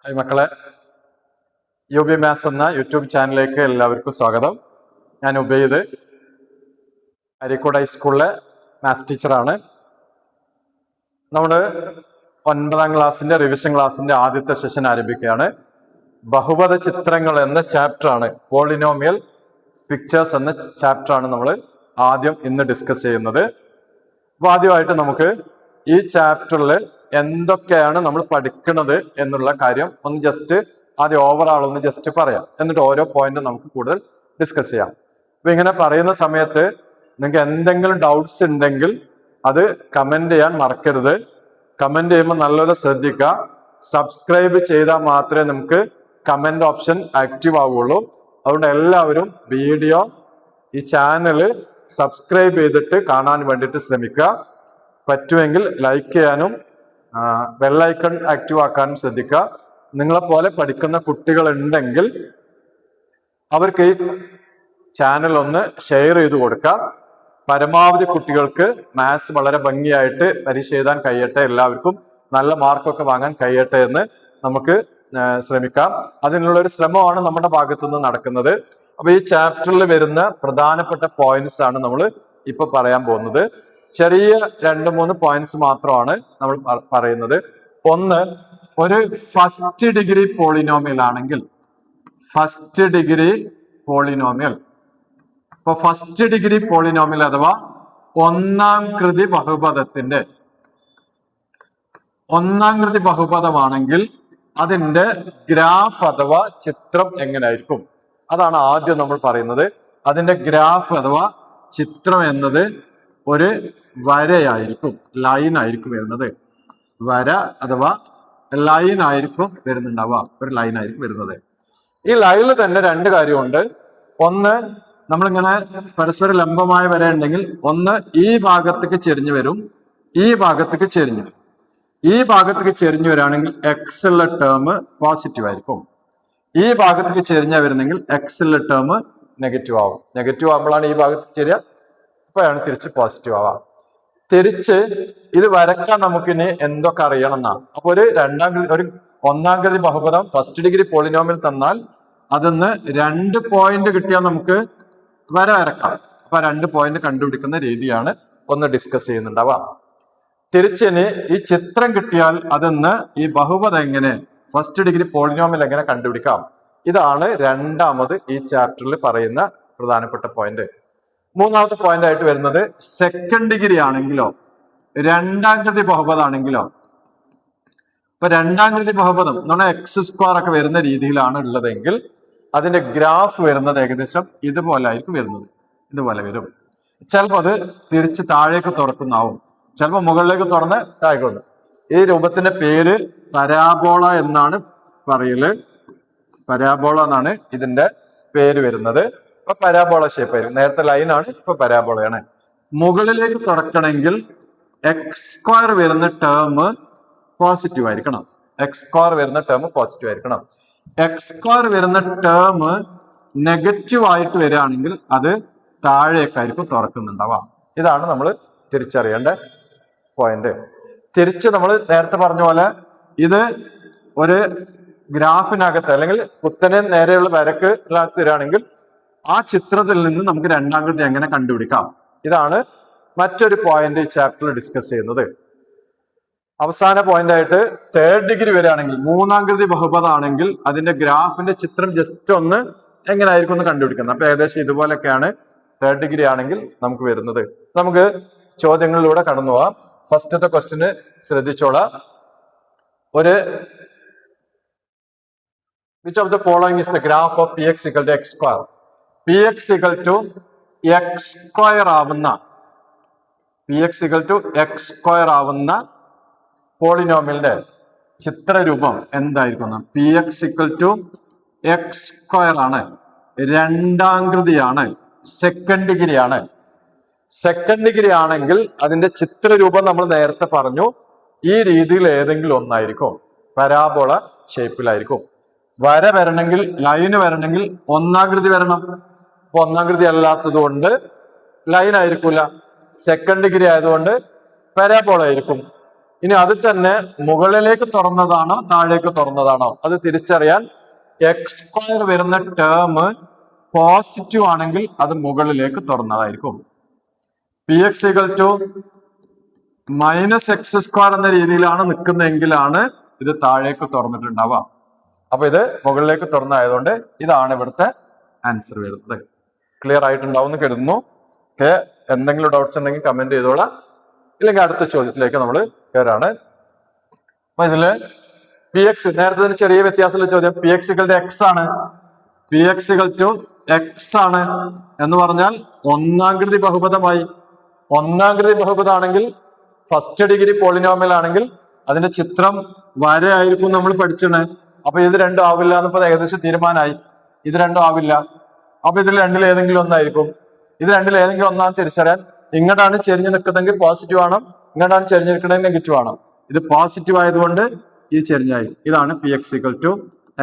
Hi മക്കളെ, UB maths എന്ന YouTube ചാനലിലേക്ക് എല്ലാവർക്കും സ്വാഗതം. ഞാൻ ഉബൈദ്, അരീക്കോട് ഹൈസ്കൂളിലെ മാത്സ് ടീച്ചറാണ്. നമ്മൾ 9ാം ക്ലാസ്സിന്റെ റിവിഷൻ ക്ലാസ്സിന്റെ ആദ്യത്തെ സെഷൻ ആരംഭിക്കുകയാണ്. ബഹുപദ ചിത്രങ്ങൾ എന്ന ചാപ്റ്ററാണ്, പോളിനോമിയൽ പിക്ചേഴ്സ് എന്ന ചാപ്റ്ററാണ് നമ്മൾ ഇന്ന് ഡിസ്കസ് ചെയ്യുന്നത്. അപ്പോൾ ആദ്യമായിട്ട് നമുക്ക് ഈ ചാപ്റ്ററിൽ എന്തൊക്കെയാണ് നമ്മൾ പഠിക്കുന്നത് എന്നുള്ള കാര്യം ഒന്ന് ജസ്റ്റ് ആദ്യം ഓവറാൾ ഒന്ന് ജസ്റ്റ് പറയാം. എന്നിട്ട് ഓരോ പോയിന്റും നമുക്ക് കൂടുതൽ ഡിസ്കസ് ചെയ്യാം. അപ്പൊ ഇങ്ങനെ പറയുന്ന സമയത്ത് നിങ്ങൾക്ക് എന്തെങ്കിലും ഡൗട്ട്സ് ഉണ്ടെങ്കിൽ അത് കമന്റ് ചെയ്യാൻ മറക്കരുത്. കമന്റ് ചെയ്യുമ്പോൾ നല്ലപോലെ ശ്രദ്ധിക്കുക. സബ്സ്ക്രൈബ് ചെയ്താൽ മാത്രമേ നമുക്ക് കമന്റ് ഓപ്ഷൻ ആക്റ്റീവ് ആവുകയുള്ളൂ. അതുകൊണ്ട് എല്ലാവരും വീഡിയോ ഈ ചാനല് സബ്സ്ക്രൈബ് ചെയ്തിട്ട് കാണാൻ വേണ്ടിയിട്ട് ശ്രമിക്കുക. പറ്റുമെങ്കിൽ ലൈക്ക് ചെയ്യാനും ബെല്ലൈക്കൺ ആക്റ്റീവ് ആക്കാനും ശ്രദ്ധിക്കുക. നിങ്ങളെ പോലെ പഠിക്കുന്ന കുട്ടികൾ ഉണ്ടെങ്കിൽ അവർക്ക് ഈ ചാനൽ ഒന്ന് ഷെയർ ചെയ്ത് കൊടുക്കുക. പരമാവധി കുട്ടികൾക്ക് മാത്സ് വളരെ ഭംഗിയായിട്ട് പരീക്ഷ എഴുതാൻ കഴിയട്ടെ, എല്ലാവർക്കും നല്ല മാർക്കൊക്കെ വാങ്ങാൻ കഴിയട്ടെ എന്ന് നമുക്ക് ശ്രമിക്കാം. അതിനുള്ള ഒരു ശ്രമമാണ് നമ്മുടെ ഭാഗത്തുനിന്ന് നടക്കുന്നത്. അപ്പൊ ഈ ചാപ്റ്ററിൽ വരുന്ന പ്രധാനപ്പെട്ട പോയിന്റ്സ് ആണ് നമ്മൾ ഇപ്പൊ പറയാൻ പോകുന്നത്. ചെറിയ 2-3 പോയിന്റ്സ് മാത്രമാണ് നമ്മൾ പറയുന്നത്. ഒന്ന്, ഒരു ഫസ്റ്റ് ഡിഗ്രി പോളിനോമിയൽ ആണെങ്കിൽ, ഫസ്റ്റ് ഡിഗ്രി പോളിനോമിയൽ, ഇപ്പൊ ഫസ്റ്റ് ഡിഗ്രി പോളിനോമിയൽ അഥവാ ഒന്നാം കൃതി ബഹുപദത്തിന്റെ ഒന്നാം കൃതി ബഹുപദമാണെങ്കിൽ അതിന്റെ ഗ്രാഫ് അഥവാ ചിത്രം എങ്ങനെയായിരിക്കും, അതാണ് ആദ്യം നമ്മൾ പറയുന്നത്. അതിന്റെ ഗ്രാഫ് അഥവാ ചിത്രം എന്നത് ഒരു വരയായിരിക്കും, ലൈൻ ആയിരിക്കും വരുന്നത്. വര അഥവാ ലൈൻ ആയിരിക്കും വരുന്നുണ്ടാവുക, ഒരു ലൈൻ ആയിരിക്കും വരുന്നത്. ഈ ലൈനിൽ തന്നെ 2 കാര്യമുണ്ട്. ഒന്ന്, നമ്മളിങ്ങനെ പരസ്പരം ലംബമായ വര ഉണ്ടെങ്കിൽ ഒന്ന് ഈ ഭാഗത്തേക്ക് ചെരിഞ്ഞു വരും, ഈ ഭാഗത്തേക്ക് ചെരിഞ്ഞു വരും. ഈ ഭാഗത്തേക്ക് ചെരിഞ്ഞു വരികയാണെങ്കിൽ എക്സ് ഉള്ള ടേം പോസിറ്റീവ് ആയിരിക്കും. ഈ ഭാഗത്തേക്ക് ചെരിഞ്ഞാൽ വരുന്നെങ്കിൽ എക്സ് ഉള്ള ടേം നെഗറ്റീവ് ആവും. നെഗറ്റീവ് ആകുമ്പോഴാണ് ഈ ഭാഗത്ത് ചെരിയ, അപ്പോഴാണ് തിരിച്ച് പോസിറ്റീവ് ആവാം. തിരിച്ച് ഇത് വരക്കാൻ നമുക്കിനി എന്തൊക്കെ അറിയണം എന്നാ. അപ്പൊ ഒരു ഒന്നാം കൃതി ബഹുപദം ഫസ്റ്റ് ഡിഗ്രി പോളിനോമിയൽ തന്നാൽ അതിന്ന് 2 പോയിന്റ് കിട്ടിയാൽ നമുക്ക് വര വരക്കാം. അപ്പൊ 2 പോയിന്റ് കണ്ടുപിടിക്കുന്ന രീതിയാണ് ഒന്ന് ഡിസ്കസ് ചെയ്യുന്നുണ്ടാവാം. തിരിച്ചിനി ഈ ചിത്രം കിട്ടിയാൽ അതിന്ന് ഈ ബഹുപദം എങ്ങനെ, ഫസ്റ്റ് ഡിഗ്രി പോളിനോമിയൽ എങ്ങനെ കണ്ടുപിടിക്കാം, ഇതാണ് രണ്ടാമത് ഈ ചാപ്റ്ററിൽ പറയുന്ന പ്രധാനപ്പെട്ട പോയിന്റ്. മൂന്നാമത്തെ പോയിന്റ് ആയിട്ട് വരുന്നത് സെക്കൻഡ് ഡിഗ്രി ആണെങ്കിലോ രണ്ടാം കൃതി ബഹുപദമാണെങ്കിലോ, ഇപ്പൊ രണ്ടാം കൃതി ബഹുപദം എന്ന് പറഞ്ഞാൽ x² ഒക്കെ വരുന്ന രീതിയിലാണ് ഉള്ളതെങ്കിൽ അതിന്റെ ഗ്രാഫ് വരുന്നത് ഏകദേശം ഇതുപോലെ ആയിരിക്കും വരുന്നത്. ഇതുപോലെ വരും. ചിലപ്പോൾ അത് തിരിച്ച് താഴേക്ക് തുറക്കുന്നാവും, ചിലപ്പോൾ മുകളിലേക്ക് തുറന്ന് താഴേക്ക് വന്നു. ഈ രൂപത്തിന്റെ പേര് പരാബോള എന്നാണ് പറയല്. പരാബോള എന്നാണ് ഇതിന്റെ പേര് വരുന്നത്. ഇപ്പൊ പരാബോള ഷേപ്പ് ആയിരിക്കും. നേരത്തെ ലൈനാണ്, ഇപ്പൊ പരാബോളയാണ്. മുകളിലേക്ക് തുറക്കണമെങ്കിൽ x² വരുന്ന ടേം പോസിറ്റീവ് ആയിരിക്കണം. x² വരുന്ന ടേം പോസിറ്റീവ് ആയിരിക്കണം. x² വരുന്ന ടേം നെഗറ്റീവ് ആയിട്ട് വരികയാണെങ്കിൽ അത് താഴേക്കായിരിക്കും തുറക്കുന്നുണ്ടാവാം. ഇതാണ് നമ്മൾ തിരിച്ചറിയേണ്ട പോയിന്റ്. തിരിച്ച് നമ്മൾ നേരത്തെ പറഞ്ഞ പോലെ ഇത് ഒരു ഗ്രാഫിനകത്ത് അല്ലെങ്കിൽ കുത്തനെ നേരെയുള്ള വരക്ക് തരികയാണെങ്കിൽ ആ ചിത്രത്തിൽ നിന്ന് നമുക്ക് രണ്ടാം കൃതി എങ്ങനെ കണ്ടുപിടിക്കാം, ഇതാണ് മറ്റൊരു പോയിന്റ് ഈ ചാപ്റ്ററിൽ ഡിസ്കസ് ചെയ്യുന്നത്. അവസാന പോയിന്റ് ആയിട്ട് തേർഡ് ഡിഗ്രി വരികയാണെങ്കിൽ, മൂന്നാം കൃതി ബഹുപദമാണെങ്കിൽ അതിന്റെ ഗ്രാഫിന്റെ ചിത്രം ജസ്റ്റ് ഒന്ന് എങ്ങനെയായിരിക്കും ഒന്ന് കണ്ടുപിടിക്കുന്നത്. അപ്പൊ ഏകദേശം ഇതുപോലൊക്കെയാണ് തേർഡ് ഡിഗ്രി ആണെങ്കിൽ നമുക്ക് വരുന്നത്. നമുക്ക് ചോദ്യങ്ങളിലൂടെ കടന്നു പോവാം. ഫസ്റ്റത്തെ ക്വസ്റ്റ്യന് ശ്രദ്ധിച്ചോളാം. Which of the following is the graph of px equal to x²? px equal to x² ആവുന്ന, px equal to x² ആവുന്ന പോളിനോമിയലിന്റെ ചിത്രരൂപം എന്തായിരിക്കും? px equal to x² ആണ്, രണ്ടാം കൃതിയാണ്, സെക്കൻഡ് ഡിഗ്രി ആണ്. സെക്കൻഡ് ഡിഗ്രി ആണെങ്കിൽ അതിന്റെ ചിത്രരൂപം നമ്മൾ നേരത്തെ പറഞ്ഞു, ഈ രീതിയിൽ ഏതെങ്കിലും ഒന്നായിരിക്കും, പരാബോള ഷേപ്പിലായിരിക്കും. വര വരണമെങ്കിൽ, ലൈന് വരണമെങ്കിൽ ഒന്നാം കൃതി വരണം. അപ്പൊ ഒന്നാം കൃതി അല്ലാത്തത് കൊണ്ട് ലൈൻ ആയിരിക്കൂല, സെക്കൻഡ് ഡിഗ്രി ആയതുകൊണ്ട് പരാബോള ആയിരിക്കും. ഇനി അത് തന്നെ മുകളിലേക്ക് തുറന്നതാണോ താഴേക്ക് തുറന്നതാണോ അത് തിരിച്ചറിയാൻ എക്സ് സ്ക്വയർ വരുന്ന ടേം പോസിറ്റീവ് ആണെങ്കിൽ അത് മുകളിലേക്ക് തുറന്നതായിരിക്കും. P X equal to minus x square എന്ന രീതിയിലാണ് നിൽക്കുന്നതെങ്കിലാണ് ഇത് താഴേക്ക് തുറന്നിട്ടുണ്ടാവുക. അപ്പൊ ഇത് മുകളിലേക്ക് തുറന്നായതുകൊണ്ട് ഇതാണ് ഇവിടുത്തെ ആൻസർ വരുന്നത്. ക്ലിയർ ആയിട്ടുണ്ടാവും എന്ന് കരുതുന്നു. ഓക്കെ, എന്തെങ്കിലും ഡൗട്ട്സ് ഉണ്ടെങ്കിൽ കമന്റ് ചെയ്തോളാം. ഇല്ലെങ്കിൽ അടുത്ത ചോദ്യത്തിലേക്ക് നമ്മൾ കയറാണ്. അപ്പൊ ഇതില് പി എക്സ് നേരത്തെ ചെറിയ വ്യത്യാസമുള്ള ചോദ്യം. P X equal to x ആണ്. P X equal to x ആണ് എന്ന് പറഞ്ഞാൽ ഒന്നാംകൃതി ബഹുപദമായി. ഒന്നാംകൃതി ബഹുപദമാണെങ്കിൽ ഫസ്റ്റ് ഡിഗ്രി പോളിനോമിയൽ ആണെങ്കിൽ അതിന്റെ ചിത്രം വരയായിരിക്കും നമ്മൾ പഠിച്ചത്. അപ്പൊ ഇത് രണ്ടും ആവില്ല എന്നിപ്പോ ഏകദേശം തീരുമാനമായി. ഇത് രണ്ടും ആവില്ല. അപ്പൊ ഇതിൽ രണ്ടിൽ ഏതെങ്കിലും ഒന്നായിരിക്കും. ഇത് രണ്ടിൽ ഏതെങ്കിലും ഒന്നാന്ന് തിരിച്ചറിയാൻ ഇങ്ങോട്ടാണ് ചെരിഞ്ഞ് നിൽക്കുന്നതെങ്കിൽ പോസിറ്റീവ് ആണ്, ഇങ്ങോട്ടാണ് ചെരിഞ്ഞിരിക്കണമെങ്കിൽ നെഗറ്റീവ് ആണ്. ഇത് പോസിറ്റീവ് ആയതുകൊണ്ട് ഇത് ചെരിഞ്ഞായി. ഇതാണ് P X equal to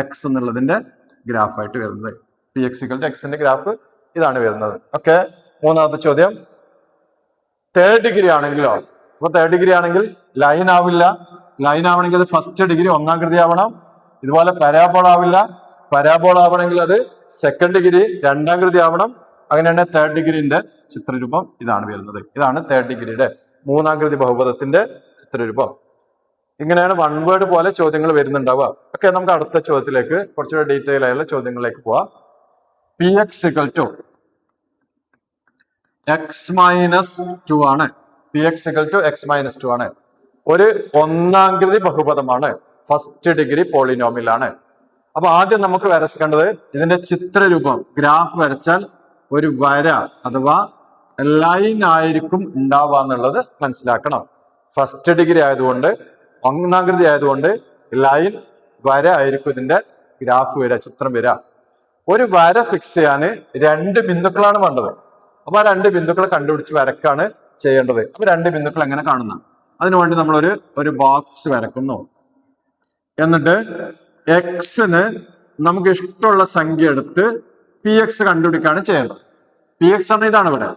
X എന്നുള്ളതിന്റെ ഗ്രാഫായിട്ട് വരുന്നത്. പി എക്സ് ഈക്വൽ ടു എക്സിന്റെ ഗ്രാഫ് ഇതാണ് വരുന്നത്. ഓക്കെ, മൂന്നാമത്തെ ചോദ്യം. തേർഡ് ഡിഗ്രി ആണെങ്കിലോ? അപ്പൊ തേർഡ് ഡിഗ്രി ആണെങ്കിൽ ലൈൻ ആവില്ല. ലൈൻ ആവണമെങ്കിൽ അത് ഫസ്റ്റ് ഡിഗ്രി ഒന്നാം കൃതി ആവണം. ഇതുപോലെ പരാബോൾ ആവില്ല. പരാബോൾ ആവണമെങ്കിൽ അത് സെക്കൻഡ് ഡിഗ്രി രണ്ടാം കൃതി ആവണം. അങ്ങനെയാണ് തേർഡ് ഡിഗ്രിന്റെ ചിത്രരൂപം ഇതാണ് വരുന്നത്. ഇതാണ് തേർഡ് ഡിഗ്രിയുടെ മൂന്നാം കൃതി ബഹുപദത്തിന്റെ ചിത്രരൂപം. ഇങ്ങനെയാണ് വൺ വേർഡ് പോലെ ചോദ്യങ്ങൾ വരുന്നുണ്ടാവുക. ഓക്കെ, നമുക്ക് അടുത്ത ചോദ്യത്തിലേക്ക് കുറച്ചുകൂടെ ഡീറ്റെയിൽ ആയുള്ള ചോദ്യങ്ങളിലേക്ക് പോവാം. P X equal to x minus two ആണ്. P X equal to x minus two ആണ്. ഒരു ഒന്നാം കൃതി ബഹുപദമാണ്. ഫസ്റ്റ് ഡിഗ്രി പോളിനോമിയൽ ആണ്. അപ്പൊ ആദ്യം നമുക്ക് വരക്കേണ്ടത് ഇതിന്റെ ചിത്രരൂപം. ഗ്രാഫ് വരച്ചാൽ ഒരു വര അഥവാ ലൈൻ ആയിരിക്കും ഉണ്ടാവുക എന്നുള്ളത് മനസ്സിലാക്കണം. ഫസ്റ്റ് ഡിഗ്രി ആയതുകൊണ്ട് ഒന്നാം കൃതി ആയതുകൊണ്ട് ലൈൻ വര ആയിരിക്കും ഇതിന്റെ ഗ്രാഫ് വരിക, ചിത്രം വരിക. ഒരു വര ഫിക്സ് ചെയ്യാൻ രണ്ട് ബിന്ദുക്കളാണ് വേണ്ടത്. അപ്പൊ ആ രണ്ട് ബിന്ദുക്കളെ കണ്ടുപിടിച്ച് വരക്കാണ് ചെയ്യേണ്ടത്. അപ്പൊ രണ്ട് ബിന്ദുക്കൾ എങ്ങനെ കാണുന്ന അതിനുവേണ്ടി നമ്മൾ ഒരു ബോക്സ് വരക്കുന്നു. എന്നിട്ട് എക്സിന് നമുക്ക് ഇഷ്ടമുള്ള സംഖ്യ എടുത്ത് പി എക്സ് കണ്ടുപിടിക്കുകയാണ് ചെയ്യേണ്ടത്. പി എക്സ് ആണ്, ഇതാണ് ഇവിടെ.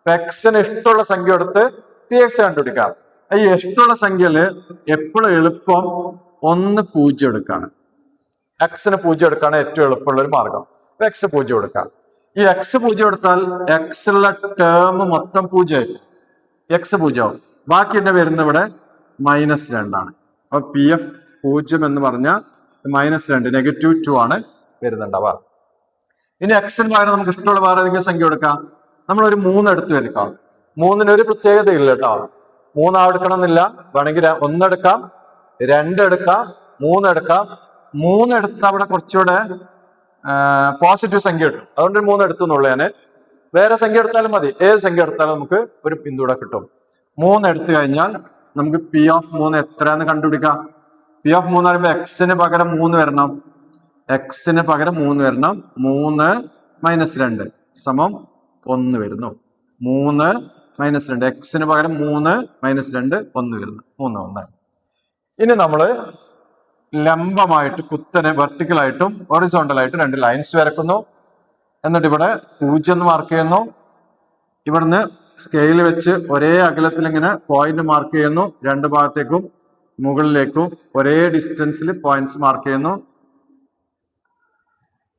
എക്സിന് ഇഷ്ടമുള്ള സംഖ്യ എടുത്ത് പി എക്സ് കണ്ടുപിടിക്കാം. ഈ ഇഷ്ടമുള്ള സംഖ്യയില് എപ്പോഴും എളുപ്പം 1 0 എടുക്കാണ്. എക്സിന് 0 എടുക്കാണ് ഏറ്റവും എളുപ്പമുള്ള ഒരു മാർഗം. എക്സ് 0 എടുക്കാം. ഈ എക്സ് 0 എടുത്താൽ എക്സുള്ള ടേം മൊത്തം 0 ആയിരിക്കും. എക്സ് 0 ആവും. ബാക്കി എന്നെ വരുന്ന ഇവിടെ -2 ആണ്. അപ്പൊ പി എഫ് 0 എന്ന് പറഞ്ഞാൽ -2 -2 ആണ് വരുന്നുണ്ടാവുക. ഇനി എക്സിന് പകരം നമുക്ക് ഇഷ്ടമുള്ള വേറെ ഏതെങ്കിലും സംഖ്യ എടുക്കാം. നമ്മൾ ഒരു 3 എടുത്ത് എടുക്കാം. 3ന് ഒരു പ്രത്യേകത ഇല്ല കേട്ടോ. 3 എടുക്കണം എന്നില്ല. വേണമെങ്കിൽ 1 എടുക്കാം, 2 എടുക്കാം, 3 എടുക്കാം. 3 എടുത്ത് അവിടെ കുറച്ചുകൂടെ പോസിറ്റീവ് സംഖ്യ കിട്ടും. അതുകൊണ്ട് 3 എടുത്തു എന്നുള്ളതാണ്. വേറെ സംഖ്യ എടുത്താലും മതി. ഏത് സംഖ്യ എടുത്താലും നമുക്ക് ഒരു പിന്തുണ കിട്ടും. 3 എടുത്തു കഴിഞ്ഞാൽ നമുക്ക് പി ഓഫ് 3 എത്രയാന്ന് കണ്ടുപിടിക്കാം. പി ഓഫ് 3 പറയുമ്പോൾ എക്സിന് പകരം 3 വരണം. എക്സിന് പകരം 3 വരണം. 3 -2 സമം 1 വരുന്നു. 3 -2 എക്സിന് പകരം 3 -2 1 വരുന്നു. 3 1. ഇനി നമ്മള് ലംബമായിട്ട് കുത്തനെ വെർട്ടിക്കലായിട്ടും ഹൊറിസോണ്ടലായിട്ടും രണ്ട് ലൈൻസ് വരക്കുന്നു. എന്നിട്ട് ഇവിടെ 0 എന്ന് മാർക്ക് ചെയ്യുന്നു. ഇവിടുന്ന് സ്കെയിൽ വെച്ച് ഒരേ അകലത്തിൽ ഇങ്ങനെ പോയിന്റ് മാർക്ക് ചെയ്യുന്നു. രണ്ട് ഭാഗത്തേക്കും മുകളിലേക്കും ഒരേ ഡിസ്റ്റൻസിൽ പോയിന്റ്സ് മാർക്ക് ചെയ്യുന്നു.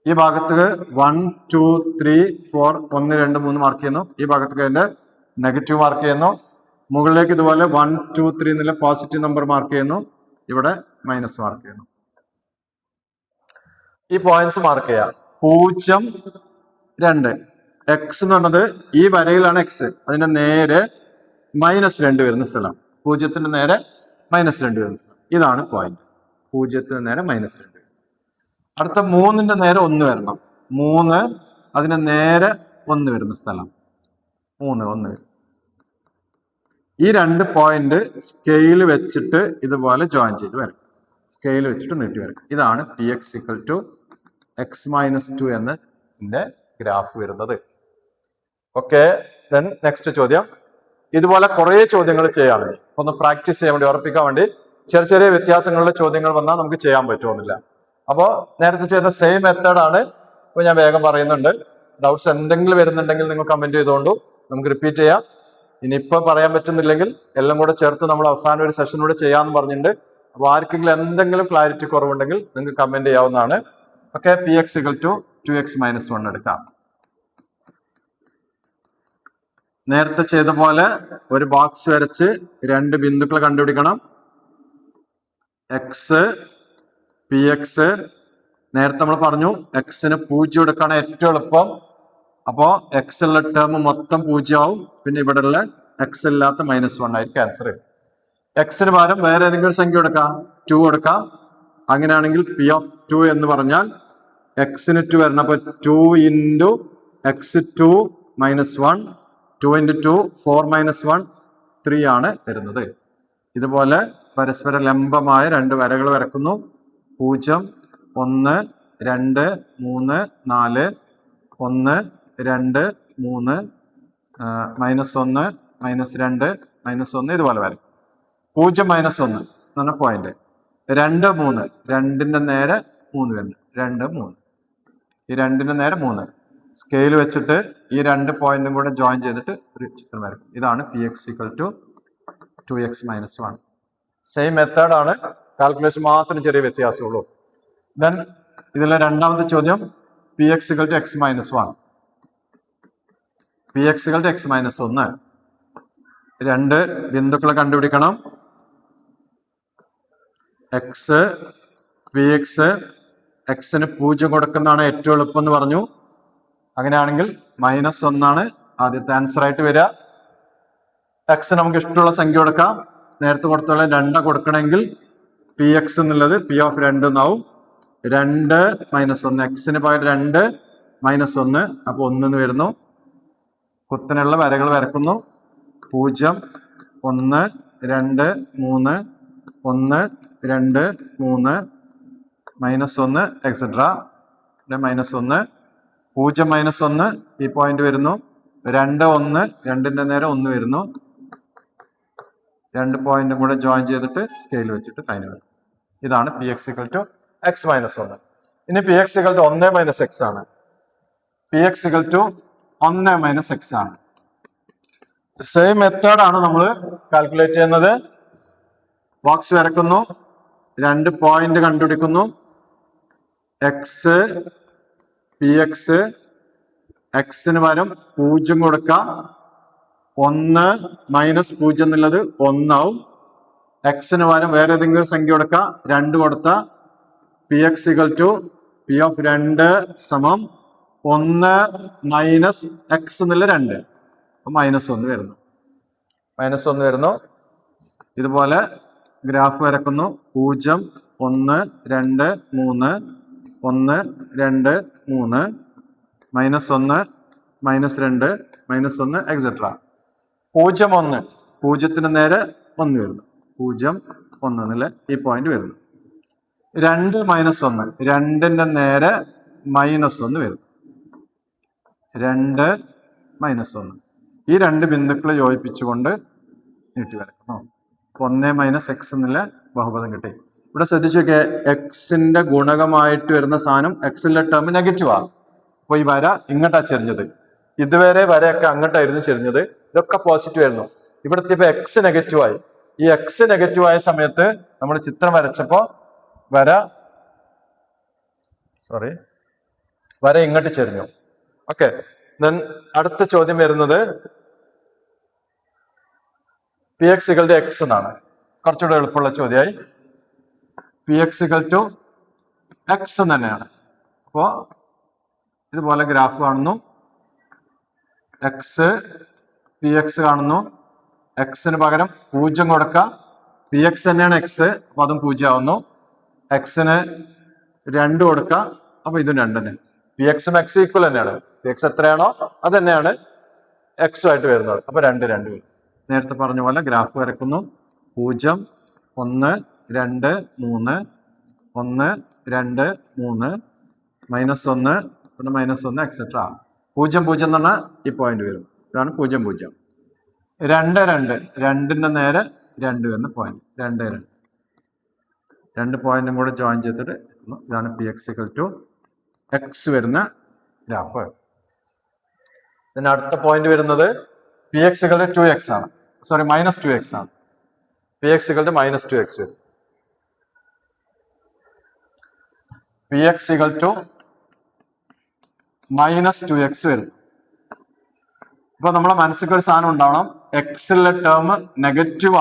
ഈ ഭാഗത്ത് 1 2 3 4 1 2 3 മാർക്ക് ചെയ്യുന്നു. ഈ ഭാഗത്തേക്ക് അതിന്റെ നെഗറ്റീവ് മാർക്ക് ചെയ്യുന്നു. മുകളിലേക്ക് ഇതുപോലെ 1 2 3 എന്നുള്ള പോസിറ്റീവ് നമ്പർ മാർക്ക് ചെയ്യുന്നു. ഇവിടെ മൈനസ് മാർക്ക് ചെയ്യുന്നു. ഈ പോയിന്റ്സ് മാർക്ക് ചെയ്യാം. 0 2 എക്സ് എന്ന് പറഞ്ഞത് ഈ വരയിലാണ് എക്സ്. അതിന്റെ നേരെ -2 വരുന്ന സ്ഥലം. 0ന്റെ നേരെ -2 വരുന്ന സ്ഥലം. ഇതാണ് പോയിന്റ്. 0ത്തിന് നേരെ -2. അടുത്ത 3ന്റെ നേരെ 1 വരണം. 3 അതിന് നേരെ 1 വരുന്ന സ്ഥലം. 3 1. ഈ രണ്ട് പോയിന്റ് സ്കെയിൽ വെച്ചിട്ട് ഇതുപോലെ ജോയിൻ ചെയ്ത് വരും. സ്കെയിൽ വെച്ചിട്ട് നീട്ടി വരും. ഇതാണ് P X equal to X -2 എന്നതിന്റെ ഗ്രാഫ് വരുന്നത്. ഓക്കെ, ദെൻ നെക്സ്റ്റ് ചോദ്യം. ഇതുപോലെ കുറെ ചോദ്യങ്ങൾ ചെയ്യാറുണ്ട്. ഒന്ന് പ്രാക്ടീസ് ചെയ്യാൻ വേണ്ടി, ഉറപ്പിക്കാൻ വേണ്ടി ചെറിയ ചെറിയ വ്യത്യാസങ്ങളുടെ ചോദ്യങ്ങൾ വന്നാൽ നമുക്ക് ചെയ്യാൻ പറ്റുമെന്നില്ല. അപ്പോൾ നേരത്തെ ചെയ്ത സെയിം മെത്തേഡാണ് ഇപ്പോൾ ഞാൻ വേഗം പറയുന്നുണ്ട്. ഡൗട്ട്സ് എന്തെങ്കിലും വരുന്നുണ്ടെങ്കിൽ നിങ്ങൾ കമന്റ് ചെയ്തുകൊണ്ടു. നമുക്ക് റിപ്പീറ്റ് ചെയ്യാം. ഇനിയിപ്പോ പറയാൻ പറ്റുന്നില്ലെങ്കിൽ എല്ലാം കൂടെ ചേർത്ത് നമ്മൾ അവസാനം ഒരു സെഷനൂടെ ചെയ്യാമെന്ന് പറഞ്ഞിട്ടുണ്ട്. അപ്പൊ ആർക്കെങ്കിലും എന്തെങ്കിലും ക്ലാരിറ്റി കുറവുണ്ടെങ്കിൽ നിങ്ങൾക്ക് കമന്റ് ചെയ്യാവുന്നതാണ്. Okay, P X equal to 2x-1 എടുക്കാം. നേരത്തെ ചെയ്ത പോലെ ഒരു ബോക്സ് വരച്ച് രണ്ട് ബിന്ദുക്കൾ കണ്ടുപിടിക്കണം. എക്സ് പി എക്സ്, നേരത്തെ നമ്മൾ പറഞ്ഞു എക്സിന് 0 എടുക്കാണ് ഏറ്റവും എളുപ്പം. അപ്പോ എക്സ് ഉള്ള ടേം മൊത്തം 0 ആവും. പിന്നെ ഇവിടെ ഉള്ള എക്സ് ഇല്ലാത്ത -1 ആയിരിക്കും ആൻസർ. എക്സിന് പകരം വേറെ ഏതെങ്കിലും സംഖ്യ കൊടുക്കാം, 2 കൊടുക്കാം. അങ്ങനെയാണെങ്കിൽ പി ഓഫ് 2 എന്ന് പറഞ്ഞാൽ എക്സിന് 2 വരണം. അപ്പൊ 2 ഇൻറ്റു എക്സ് 2 -1, 2 ഇൻറ്റു 2 4 -1 3 ആണ് വരുന്നത്. ഇതുപോലെ പരസ്പര ലംബമായ രണ്ട് വരകൾ വരക്കുന്നു. 0 1 2 3 4 1 2 3 -1 -2 -1 ഇതുപോലെ വരും. 0 -1 എന്നാണ് പോയിന്റ്. 2 3, 2ന്റെ നേരെ 3 വരുന്നു. 2 3, ഈ 2ന്റെ നേരെ 3 സ്കെയിൽ വെച്ചിട്ട് ഈ രണ്ട് പോയിന്റും കൂടെ ജോയിൻ ചെയ്തിട്ട് ഒരു ചിത്രം വരക്കും. ഇതാണ് P X equal to 2x-1. Same method ആണ്, കാൽക്കുലേഷൻ മാത്രം ചെറിയ വ്യത്യാസമുള്ളൂ. ദെൻ ഇതിലെ രണ്ടാമത്തെ ചോദ്യം P X equal to x-1. P X equal to x-1. രണ്ട് ബിന്ദുക്കളെ കണ്ടുപിടിക്കണം. എക്സ് പി എക്സ്, എക്സിന് 0 കൊടുക്കുന്നതാണ് ഏറ്റവും എളുപ്പം എന്ന് പറഞ്ഞു. അങ്ങനെയാണെങ്കിൽ -1 ആദ്യത്തെ ആൻസർ ആയിട്ട് വരിക. എക്സ് നമുക്ക് ഇഷ്ടമുള്ള സംഖ്യ കൊടുക്കാം. നേരത്തെ കൊടുത്തോളം 2 കൊടുക്കണമെങ്കിൽ പി എക്സ് എന്നുള്ളത് പി ഓഫ് 2 എന്നാവും. 2 -1, എക്സിന് പകരം 2 -1, അപ്പൊ 1 എന്ന് വരുന്നു. കുത്തനുള്ള വരകൾ വരക്കുന്നു. 0 1 2 3 1 2 3 -1 എക്സെട്ര. -1 0 -1 ഈ പോയിന്റ് വരുന്നു. 2 1, 2ന്റെ നേരെ 1 വരുന്നു. രണ്ട് പോയിന്റും കൂടെ ജോയിൻ ചെയ്തിട്ട് സ്കെയിൽ വെച്ചിട്ട് ടൈം വരും. ഇതാണ് P X equal to x-1. ഇനി P X equal to 1 - x ആണ്. P X equal to 1 - x ആണ്. സെയിം മെത്തേഡ് ആണ് നമ്മൾ കാൽക്കുലേറ്റ് ചെയ്യുന്നത്. ബോക്സ് വരക്കുന്നു, രണ്ട് പോയിന്റ് കണ്ടുപിടിക്കുന്നു. എക്സ് പി എക്സ്, എക്സിന് പകരം 0 കൊടുക്കാം. 1 -0 എന്നുള്ളത് 1 ആവും. എക്സിന് പകരം വേറെ ഏതെങ്കിലും സംഖ്യ കൊടുക്കാം. 2 കൊടുത്ത P X equal to P of 2 സമം 1 - x എന്നുള്ള 2, -1 വരുന്നു. -1 വരുന്നു. ഇതുപോലെ ഗ്രാഫ് വരക്കുന്നു. 0 1 2 3 1 2 3 -1 -2 -1 എക്സെട്ര. 0 1, 0ന് നേരെ 1 വരുന്നു. 0 1 എന്നുള്ള ഈ പോയിന്റ് വരുന്നു. 2 -1, 2ന്റെ നേരെ -1 വരുന്നു. 2 -1 ഈ രണ്ട് ബിന്ദുക്കളെ യോജിപ്പിച്ചുകൊണ്ട് നീട്ടി വരക്കുന്നു. 1 - x എന്നുള്ള ബഹുപദം കിട്ടി. ഇവിടെ ശ്രദ്ധിച്ചു നോക്കിയേ, എക്സിന്റെ ഗുണകമായിട്ട് വരുന്ന സാധനം എക്സിന്റെ ടേം നെഗറ്റീവ് ആണ്. അപ്പൊ ഈ വര ഇങ്ങോട്ടാ ചെരിഞ്ഞത്. ഇതുവരെ വരയൊക്കെ അങ്ങോട്ടായിരുന്നു ചെരിഞ്ഞത്. ഇതൊക്കെ പോസിറ്റീവ് ആയിരുന്നു. ഇവിടുത്തെ ഇപ്പൊ എക്സ് നെഗറ്റീവ് ആയി. ഈ എക്സ് നെഗറ്റീവ് ആയ സമയത്ത് നമ്മൾ ചിത്രം വരച്ചപ്പോ വര ഇങ്ങോട്ട് ചെരിഞ്ഞു. ഓക്കെ, ദെൻ അടുത്ത ചോദ്യം വരുന്നത് P X equal to x എന്നാണ്. കുറച്ചുകൂടെ എളുപ്പമുള്ള ചോദ്യമായി. P X equal to x തന്നെയാണ്. അപ്പോ ഇതുപോലെ ഗ്രാഫ് കാണുന്നു. എക്സ് പി എക്സ് കാണുന്നു. എക്സിന് പകരം 0 കൊടുക്കാം. പി എക്സ് തന്നെയാണ് എക്സ്, അപ്പൊ അതും 0 ആവുന്നു. എക്സിന് 2 കൊടുക്കാം, അപ്പൊ ഇതും 2 തന്നെ. പി എക്സും എക്സ് ഈക്വൽ തന്നെയാണ്. പി എക്സ് എത്രയാണോ അത് തന്നെയാണ് എക്സും ആയിട്ട് വരുന്നത്. അപ്പൊ 2 2 വരും. നേരത്തെ പറഞ്ഞ പോലെ ഗ്രാഫ് വരക്കുന്നു. 0 1 2 3 1 2 3 -1 -1 എക്സെട്ര. 0 0 എന്ന് പറഞ്ഞാൽ ഈ പോയിന്റ് വരും. ഇതാണ് 0 0. 2 2, 2ന്റെ നേരെ 2 വരുന്ന പോയിന്റ്. 2 2 രണ്ട് പോയിന്റും കൂടെ ജോയിൻ ചെയ്തിട്ട് ഇതാണ് P X equal to x വരുന്ന ഗ്രാഫ്. ഇതിന് അടുത്ത പോയിന്റ് വരുന്നത് P X equal to 2x ആണ്, സോറി -2x ആണ്. P X equal to -2x വരും. P X equal to -2x വരും. അപ്പൊ നമ്മളെ മനസ്സിലേക്ക് ഒരു സാധനം ഉണ്ടാവണം, എക്സിലെ ടേം നെഗറ്റീവ്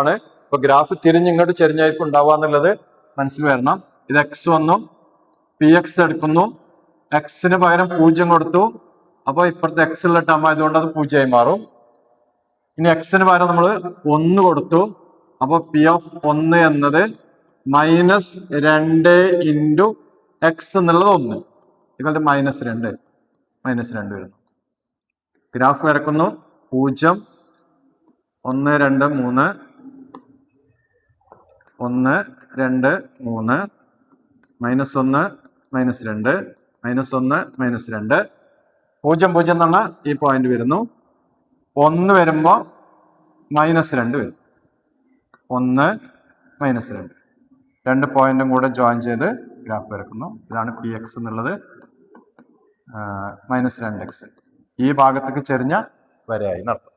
ആണ്. അപ്പൊ ഗ്രാഫ് തിരിഞ്ഞ് ഇങ്ങോട്ട് ചെരിഞ്ഞായിരിക്കും ഉണ്ടാവുക എന്നുള്ളത് മനസ്സിൽ വരണം. ഇത് എക്സ് വന്നു, പി എക്സ് എടുക്കുന്നു, എക്സിന് പകരം 0 കൊടുത്തു. അപ്പൊ ഇപ്പുറത്തെ എക്സിലുള്ള ടേം ആയതുകൊണ്ട് അത് 0 ആയി മാറും. ഇനി എക്സിന് പകരം നമ്മൾ 1 കൊടുത്തു. അപ്പൊ പി ഓഫ് 1 എന്നത് -2 ഇൻറ്റു എക്സ് എന്നുള്ളത് 1 ഇക്വൽ ടു -2 വരുന്നു. ഗ്രാഫ് വരക്കുന്നു. 0 1 2 3 1 2 3 -1 -2 -1 -2 0 0 എന്നാണ് ഈ പോയിന്റ് വരുന്നു. 1 വരുമ്പോ -2 വരും. 1 -2 രണ്ട് പോയിന്റും കൂടെ ജോയിൻ ചെയ്ത് ഗ്രാഫ് വരക്കുന്നു. ഇതാണ് പി എക്സ് എന്നുള്ളത്, -2x. ഈ ഭാഗത്തേക്ക് ചെരിഞ്ഞ വരയായി നടത്തും.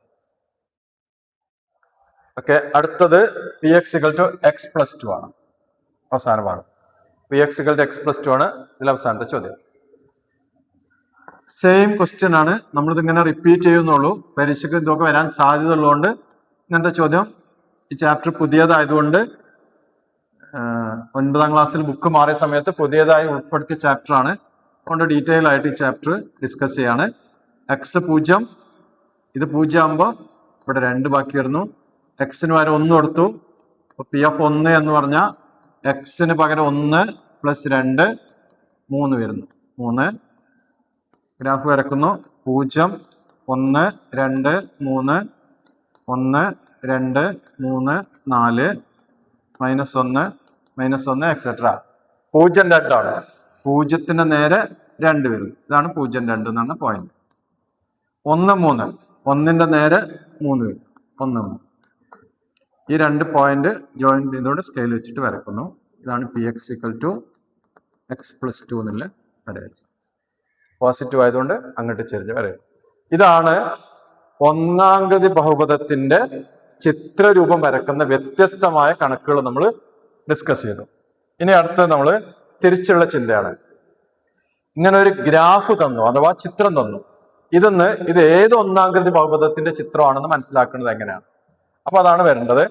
ഓക്കെ, അടുത്തത് P X equal to x+2 ആണ്. അവസാന ഭാഗം P X equal to x+2 ആണ് ഇതിൽ അവസാനത്തെ ചോദ്യം. സെയിം ക്വസ്റ്റ്യൻ ആണ്, നമ്മളിത് ഇങ്ങനെ റിപ്പീറ്റ് ചെയ്യുന്നുള്ളൂ. പരീക്ഷയ്ക്ക് ഇതൊക്കെ വരാൻ സാധ്യത ഉള്ളതുകൊണ്ട് ഇങ്ങനത്തെ ചോദ്യം, ഈ ചാപ്റ്റർ പുതിയതായതുകൊണ്ട് 9ാം ക്ലാസ്സിൽ ബുക്ക് മാറിയ സമയത്ത് പുതിയതായി ഉൾപ്പെടുത്തിയ ചാപ്റ്റർ ആണ്. അതുകൊണ്ട് ഡീറ്റെയിൽ ആയിട്ട് ഈ ചാപ്റ്റർ ഡിസ്കസ് ചെയ്യാണ്. എക്സ് 0, ഇത് 0 ആകുമ്പോൾ ഇവിടെ 2 ബാക്കി വരുന്നു. എക്സിന് പകരം 1 കൊടുത്തു. പി ഓഫ് 1 എന്ന് പറഞ്ഞാൽ എക്സിന് പകരം 1 + 2 3 വരുന്നു. 3 ഗ്രാഫ് വരക്കുന്നു. 0 1 2 3 1 2 3 4 -1 എക്സെട്ര. 0 2 ആണ്. 0ന്റെ നേരെ 2 വരും. ഇതാണ് 0 2 എന്നാണ് പോയിന്റ്. 1 3 1ന്റെ നേരെ 3 വരും. 1 3 ഈ 2 പോയിന്റ് ജോയിൻ ചെയ്തുകൊണ്ട് സ്കെയിൽ വെച്ചിട്ട് വരക്കുന്നു. ഇതാണ് P X equal to x+2 എന്നുള്ള വരയും. പോസിറ്റീവ് ആയതുകൊണ്ട് അങ്ങോട്ട് ചെരിഞ്ഞ് വരയും. ഇതാണ് ഒന്നാംകൃതി ബഹുപദത്തിന്റെ ചിത്രരൂപം വരക്കുന്ന വ്യത്യസ്തമായ കണക്കുകൾ നമ്മൾ ഡിസ്കസ് ചെയ്തു. ഇനി അടുത്തത് നമ്മൾ തിരിച്ചുള്ള ചിന്തയാണ്. ഇങ്ങനെ ഒരു ഗ്രാഫ് തന്നു അഥവാ ചിത്രം തന്നു. ഇത് ഏത് ഒന്നാംകൃതി ബഹുപദത്തിന്റെ ചിത്രമാണെന്ന് മനസ്സിലാക്കുന്നത് എങ്ങനെയാണ്? അപ്പൊ അതാണ് വരേണ്ടത്.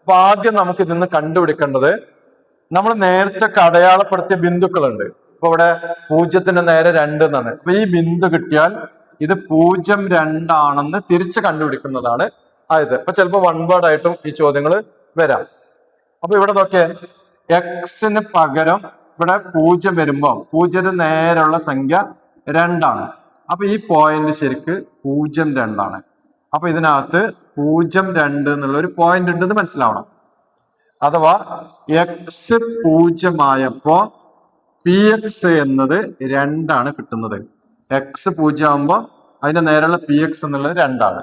അപ്പൊ ആദ്യം നമുക്ക് ഇതിന്ന് കണ്ടുപിടിക്കേണ്ടത്, നമ്മൾ നേരത്തെ അടയാളപ്പെടുത്തിയ ബിന്ദുക്കളുണ്ട്. ഇപ്പൊ ഇവിടെ 0ന്റെ നേരെ 2 എന്നാണ്. അപ്പൊ ഈ ബിന്ദു കിട്ടിയാൽ ഇത് 0 2 ആണെന്ന് തിരിച്ച് കണ്ടുപിടിക്കുന്നതാണ് ആയത്. അപ്പൊ ചിലപ്പോൾ 1 വേർഡ് ആയിട്ടും ഈ ചോദ്യങ്ങൾ വരാം. അപ്പൊ ഇവിടെ നോക്കിയേ, എക്സിന് പകരം ഇവിടെ 0 വരുമ്പോ 0ന് നേരെയുള്ള സംഖ്യ 2 ആണ്. അപ്പൊ ഈ പോയിന്റ് ശരിക്ക് 0 2 ആണ്. അപ്പൊ ഇതിനകത്ത് 0 2 എന്നുള്ള ഒരു പോയിന്റ് ഉണ്ടെന്ന് മനസ്സിലാവണം. അഥവാ എക്സ് 0 ആയപ്പോ പി എക്സ് എന്നത് 2 ആണ് കിട്ടുന്നത്. എക്സ് 0 ആകുമ്പോ അതിന്റെ നേരെയുള്ള പി എക്സ് എന്നുള്ളത് 2 ആണ്.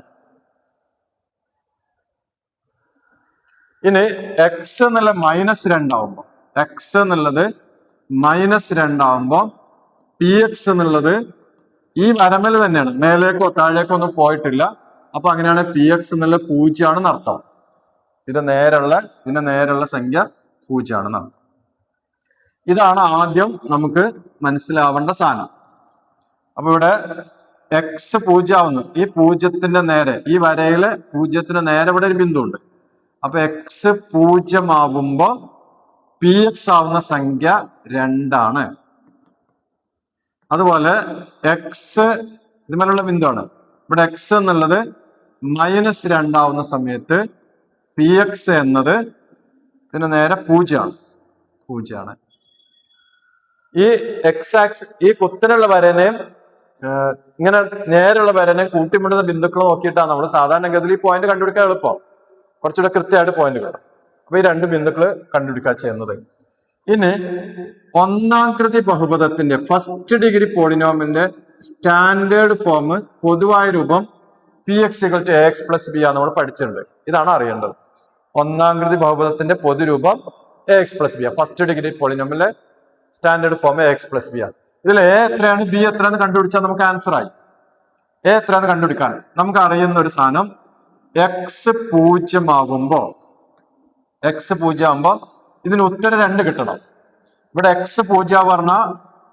ഇനി എക്സ് എന്നുള്ള -2 ആവുമ്പോ, എക്സ് എന്നുള്ളത് -2 ആവുമ്പോ പി എക്സ് എന്നുള്ളത് ഈ വരമൽ തന്നെയാണ്, മേലേക്കോ താഴേക്കോ ഒന്നും പോയിട്ടില്ല. അപ്പൊ അങ്ങനെയാണ് പി എക്സ് എന്നുള്ള 0 ആണെന്ന് അർത്ഥം. ഇതിന്റെ നേരെയുള്ള സംഖ്യ 0 ആണെന്ന് അർത്ഥം. ഇതാണ് ആദ്യം നമുക്ക് മനസ്സിലാവേണ്ട സാധനം. അപ്പൊ ഇവിടെ എക്സ് 0 ആവുന്നു. ഈ 0ത്തിന്റെ നേരെ, ഈ വരയിലെ 0ത്തിന് നേരെ ഇവിടെ ഒരു ബിന്ദു ഉണ്ട്. അപ്പൊ എക്സ് 0 ആവുമ്പോ പി എക്സ് ആവുന്ന സംഖ്യ 2 ആണ്. അതുപോലെ എക്സ് ഇതുമേലുള്ള ബിന്ദുവാണ്. ഇവിടെ എക്സ് എന്നുള്ളത് -2 ആവുന്ന സമയത്ത് പി എക്സ് എന്നത് ഇതിന് നേരെ 0 ആണ്. ഈ എക്സ് ആക്സിസ്, ഈ കുത്തനുള്ള വരനെയും ഇങ്ങനെ നേരെയുള്ള വരനെയും കൂട്ടിമുട്ടുന്ന ബിന്ദുക്കൾ നോക്കിയിട്ടാണ് നമ്മൾ സാധാരണഗതിയിൽ ഈ പോയിന്റ് കണ്ടുപിടിക്കാൻ എളുപ്പം. കുറച്ചുകൂടെ കൃത്യമായിട്ട് പോയിന്റ് കിട്ടും. അപ്പൊ ഈ 2 ബിന്ദുക്കൾ കണ്ടുപിടിക്കുക ചെയ്യുന്നത്. ഇനി ഒന്നാംകൃതി ബഹുപദത്തിന്റെ ഫസ്റ്റ് ഡിഗ്രി പോളിനോമിന്റെ സ്റ്റാൻഡേർഡ് ഫോം, പൊതുവായ രൂപം P X equal to ax + b ആണ് നമ്മൾ പഠിച്ചിട്ടുണ്ട്. ഇതാണ് അറിയേണ്ടത്. ഒന്നാംകൃതി ബഹുപദത്തിന്റെ പൊതുരൂപം ax + b ആണ്. ഫസ്റ്റ് ഡിഗ്രി പോളിനോമിലെ സ്റ്റാൻഡേർഡ് ഫോം ax + b ആണ്. ഇതിൽ a എത്രയാണ്, b എത്രയാണെന്ന് കണ്ടുപിടിച്ചാൽ നമുക്ക് ആൻസർ ആയി. എ എത്രയാന്ന് കണ്ടുപിടിക്കാൻ നമുക്ക് അറിയുന്ന ഒരു സാധനം എക്സ് 0 ആകുമ്പോ ഇതിന് ഉത്തരം 2 കിട്ടണം. ഇവിടെ എക്സ് 0 പറഞ്ഞാൽ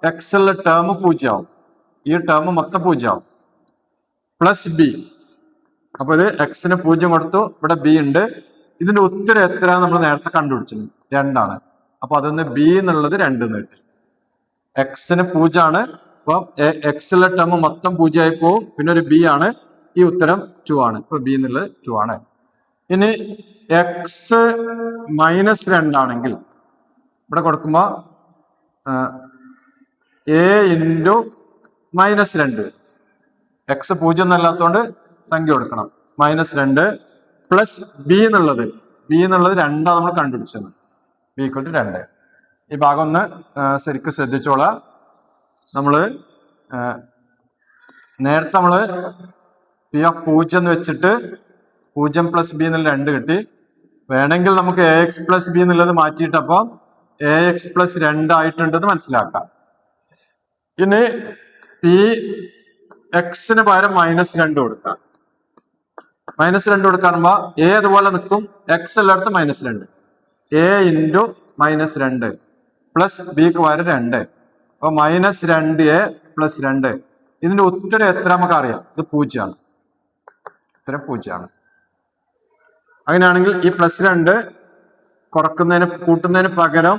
എക്സിലെ ടേം 0 ആവും, ഈ ടേം മൊത്തം 0 ആവും. പ്ലസ് ബി, അപ്പൊ ഇത് എക്സിന് 0 കൊടുത്തു, ഇവിടെ ബി ഉണ്ട്. ഇതിന്റെ ഉത്തരം എത്ര നമ്മൾ നേരത്തെ കണ്ടുപിടിച്ചു 2 ആണ്. അപ്പൊ അതൊന്ന് ബി എന്നുള്ളത് 2 കിട്ടി. എക്സിന് 0 ആണ്, അപ്പൊ എക്സിലെ ടേം മൊത്തം 0 ആയി പോവും. പിന്നെ ഒരു ബി ആണ്, ഈ ഉത്തരം 2 ആണ്. ഇപ്പൊ ബി എന്നുള്ളത് 2 ആണ്. ഇനി എക്സ് -2 ആണെങ്കിൽ ഇവിടെ കൊടുക്കുമ്പോ എ ഇൻറ്റു -2, എക്സ് 0 എന്നല്ലാത്തതുകൊണ്ട് സംഖ്യ കൊടുക്കണം. -2 പ്ലസ് ബി എന്നുള്ളത് 2 നമ്മൾ കണ്ടുപിടിച്ചത്, ബി ഈക്വൽ ടു 2. ഈ ഭാഗം ഒന്ന് ശരിക്കും ശ്രദ്ധിച്ചോളാം. നേരത്തെ പി ഓഫ് 0 എന്ന് വെച്ചിട്ട് 0 പ്ലസ് ബി എന്നുള്ള 2 കിട്ടി. വേണമെങ്കിൽ നമുക്ക് എ എക്സ് പ്ലസ് ബി എന്നുള്ളത് മാറ്റിയിട്ടപ്പോ എ എക്സ് പ്ലസ് 2 ആയിട്ടുണ്ടെന്ന് മനസ്സിലാക്കാം. ഇനി പി എക്സിന് പകരം -2 കൊടുക്കാം. -2 കൊടുക്കാറുമ്പോ എ അതുപോലെ നിൽക്കും, എക്സ് എല്ലായിടത്തും -2, എ ഇൻറ്റു -2 പ്ലസ് ബിക്ക് പകരം 2. അപ്പൊ -2a പ്ലസ് 2. ഇതിന്റെ ഉത്തരം എത്ര നമുക്ക് അറിയാം, ഇത് 0 ആണ്. ഉത്തരം 0 ആണ്. അങ്ങനെയാണെങ്കിൽ ഈ +2 കൂട്ടുന്നതിന് പകരം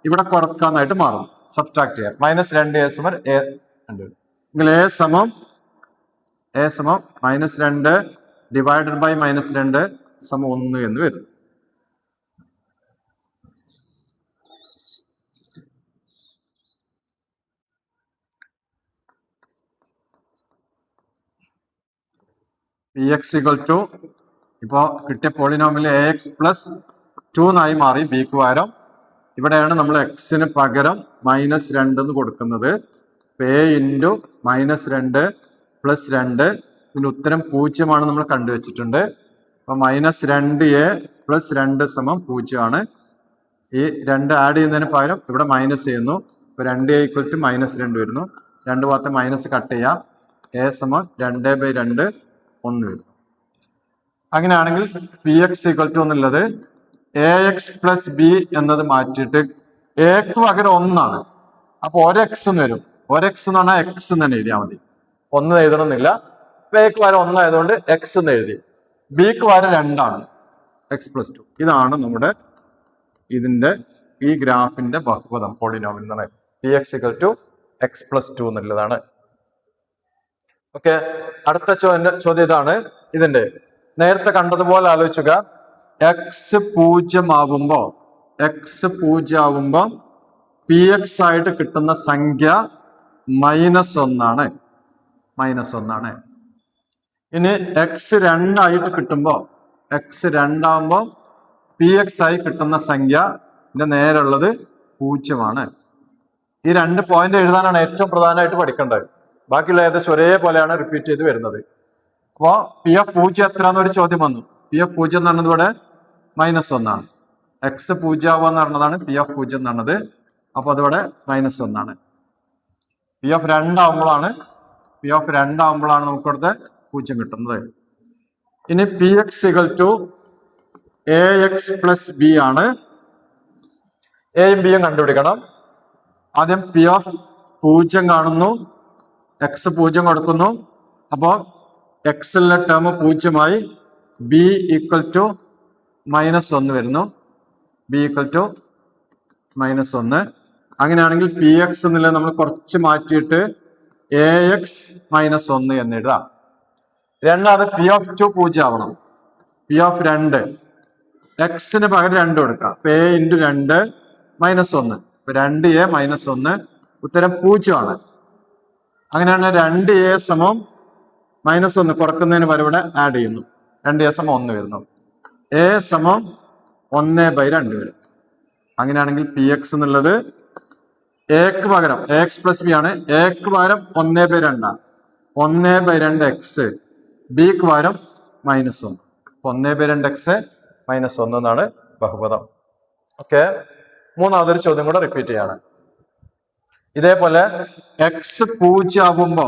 ഇവിടെ കുറക്കാന്നായിട്ട് മാറും, സബ്ട്രാക്ട് ചെയ്യാം. -2a സമം a 2 എങ്കിൽ a സമം -2 ഡിവൈഡഡ് ബൈ -2 സമം 1 എന്ന് വരും. പി എക്സ് ഈക്വൽ ടു ഇപ്പോ കിട്ടിയ പോളിനോമിയൽ എ എക്സ് പ്ലസ് 2 എന്നായി മാറി ബിക്ക് പകരം. ഇവിടെയാണ് നമ്മൾ എക്സിന് പകരം -2 എന്ന് കൊടുക്കുന്നത്. എ ഇൻറ്റു -2 പ്ലസ് 2, ഇതിന്റെ ഉത്തരം 0 ആണ് നമ്മൾ കണ്ടുവച്ചിട്ടുണ്ട്. അപ്പൊ -2a പ്ലസ് 2 സമം 0 ആണ്. ഈ 2 ആഡ് ചെയ്യുന്നതിന് പകരം ഇവിടെ മൈനസ് ചെയ്യുന്നു. ഇപ്പൊ 2a ഈക്വൽ ടു -2 വരുന്നു. 2 ഭാഗത്ത് മൈനസ് കട്ട് ചെയ്യാം. എ സമം 2/2 1 വരും. അങ്ങനെയാണെങ്കിൽ പി എക്സ് ഈക്വൽ ടു എന്നുള്ളത് എ എക്സ് പ്ലസ് ബി എന്നത് മാറ്റിയിട്ട് എക്ക് പകരം 1 ആണ്. അപ്പൊ 1x എന്ന് വരും. 1x എന്ന് പറഞ്ഞാൽ എക്സ് എന്ന് തന്നെ എഴുതിയാൽ മതി, 1 എഴുതണമെന്നില്ല. എക്ക് പകരം 1 ആയതുകൊണ്ട് എക്സ് എന്ന് എഴുതി. ബിക്ക് പകരം 2 ആണ്, എക്സ് പ്ലസ് 2. ഇതാണ് നമ്മുടെ ഈ ഗ്രാഫിന്റെ ബഹുപദം പോളിനോമിയൽ എന്ന് പറയുന്നത്. P X equal to X plus 2 എന്നുള്ളതാണ്. ഓക്കെ, അടുത്ത ചോദ്യം ഇതാണ്. ഇതിന്റെ നേരത്തെ കണ്ടതുപോലെ ആലോചിക്കുക. എക്സ് 0 ആകുമ്പോ പി എക്സ് ആയിട്ട് കിട്ടുന്ന സംഖ്യ -1 ആണ്. ഇനി എക്സ് 2 ആയിട്ട് കിട്ടുമ്പോ എക്സ് 2 ആകുമ്പോ പി എക്സ് ആയി കിട്ടുന്ന സംഖ്യ നേരുള്ളത് 0 ആണ്. ഈ 2 പോയിന്റ് എഴുതാനാണ് ഏറ്റവും പ്രധാനമായിട്ട് പഠിക്കേണ്ടത്. ബാക്കിയുള്ള ഏകദേശം ഒരേപോലെയാണ് റിപ്പീറ്റ് ചെയ്ത് വരുന്നത്. അപ്പോ പി എഫ് 0 എത്രയെന്നൊരു ചോദ്യം വന്നു. പി എഫ് 0 എന്ന് പറഞ്ഞത് ഇവിടെ -1 ആണ്. എക്സ് 0 ആവുക എന്ന് പറഞ്ഞതാണ് പി എഫ് 0 എന്ന് പറഞ്ഞത്. അപ്പൊ അതിവിടെ -1 ആണ്. പി എഫ് 2 ആകുമ്പോഴാണ് നമുക്ക് ഇവിടുത്തെ 0 കിട്ടുന്നത്. ഇനി P X equal to A X plus B ആണ്. എയും ബിയും കണ്ടുപിടിക്കണം. ആദ്യം പി ഓഫ് 0 കാണുന്നു, എക്സ് 0 കൊടുക്കുന്നു. അപ്പോൾ എക്സിലെ ടേം 0 ആയി. ബി ഈക്വൽ ടു -1 വരുന്നു. B equal to -1. അങ്ങനെയാണെങ്കിൽ പി എക്സ് എന്നുള്ളത് നമ്മൾ കുറച്ച് മാറ്റിയിട്ട് എ എക്സ് -1 എന്ന് എഴുതാം. രണ്ടാമത് പി ഓഫ് 2 0 ആവണം. പി ഓഫ് 2 എക്സിന് പകരം 2 കൊടുക്കാം. A into 2 -1. 2a -1 ഉത്തരം 0 ആണ്. അങ്ങനെയാണ് 2a സമം -1 കുറക്കുന്നതിന് പകരം ഇവിടെ ആഡ് ചെയ്യുന്നു. 2a സമം 1 വരുന്നു. a സമം 1/2 വരും. അങ്ങനെയാണെങ്കിൽ പി എക്സ് എന്നുള്ളത് എക്ക് പകരം എക്സ് പ്ലസ് ബി ആണ്. എക്ക് പകരം 1/2 1/2 എക്സ്, ബിക്ക് പകരം -1. 1/2 എക്സ് -1 എന്നാണ് ബഹുപദം. ഓക്കെ, മൂന്നാമതൊരു ചോദ്യം കൂടെ റിപ്പീറ്റ് ചെയ്യാണ്. ഇതേപോലെ എക്സ് 0 ആകുമ്പോ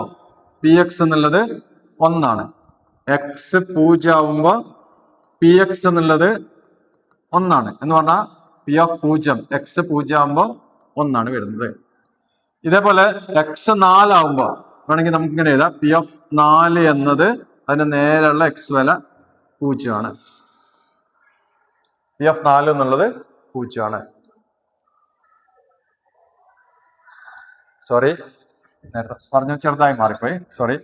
പി എക്സ് എന്നുള്ളത് 1 എക്സ് 0 ആവുമ്പോ പി എക്സ് എന്നുള്ളത് 1 എന്ന് പറഞ്ഞാൽ പി ഓഫ് 0 എക്സ് 0 ആവുമ്പോ 1 വരുന്നത്. ഇതേപോലെ എക്സ് 4 ആവുമ്പോ വേണമെങ്കിൽ നമുക്ക് ഇങ്ങനെ എഴുതാം, പി ഓഫ് 4 എന്നത് അതിന്റെ നേരെയുള്ള എക്സ് വില 0 പി ഓഫ് 4 എന്നുള്ളത് 0 സോറി, നേരത്തെ പറഞ്ഞ ചെറുതായി മാറിപ്പോയി, സോറി.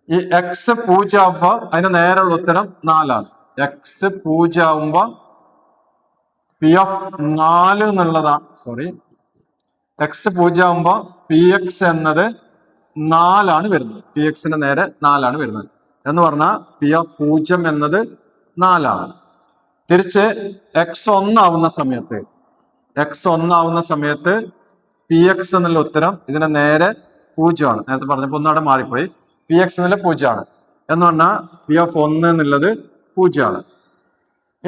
ഈ എക്സ് 0 ആവുമ്പോ അതിന്റെ നേരെയുള്ള ഉത്തരം 4 എക്സ് 0 ആവുമ്പോ പി ഓഫ് 4 എന്നുള്ളതാണ്, സോറി, എക്സ് 0 ആവുമ്പോ പി എക്സ് എന്നത് 4 വരുന്നത്. പി എക്സിന്റെ നേരെ 4 വരുന്നത് എന്ന് പറഞ്ഞാൽ പി ഓഫ് 0 എന്നത് 4. തിരിച്ച് എക്സ് 1 ആവുന്ന സമയത്ത് പി എക്സ് എന്നുള്ള ഉത്തരം ഇതിന്റെ നേരെ 0 നേരത്തെ പറഞ്ഞപ്പോ ഒന്നവിടെ മാറിപ്പോയി. പി എക്സ് എന്നുള്ള 0 എന്ന് പറഞ്ഞാൽ പി ഓഫ് 1 എന്നുള്ളത് 0.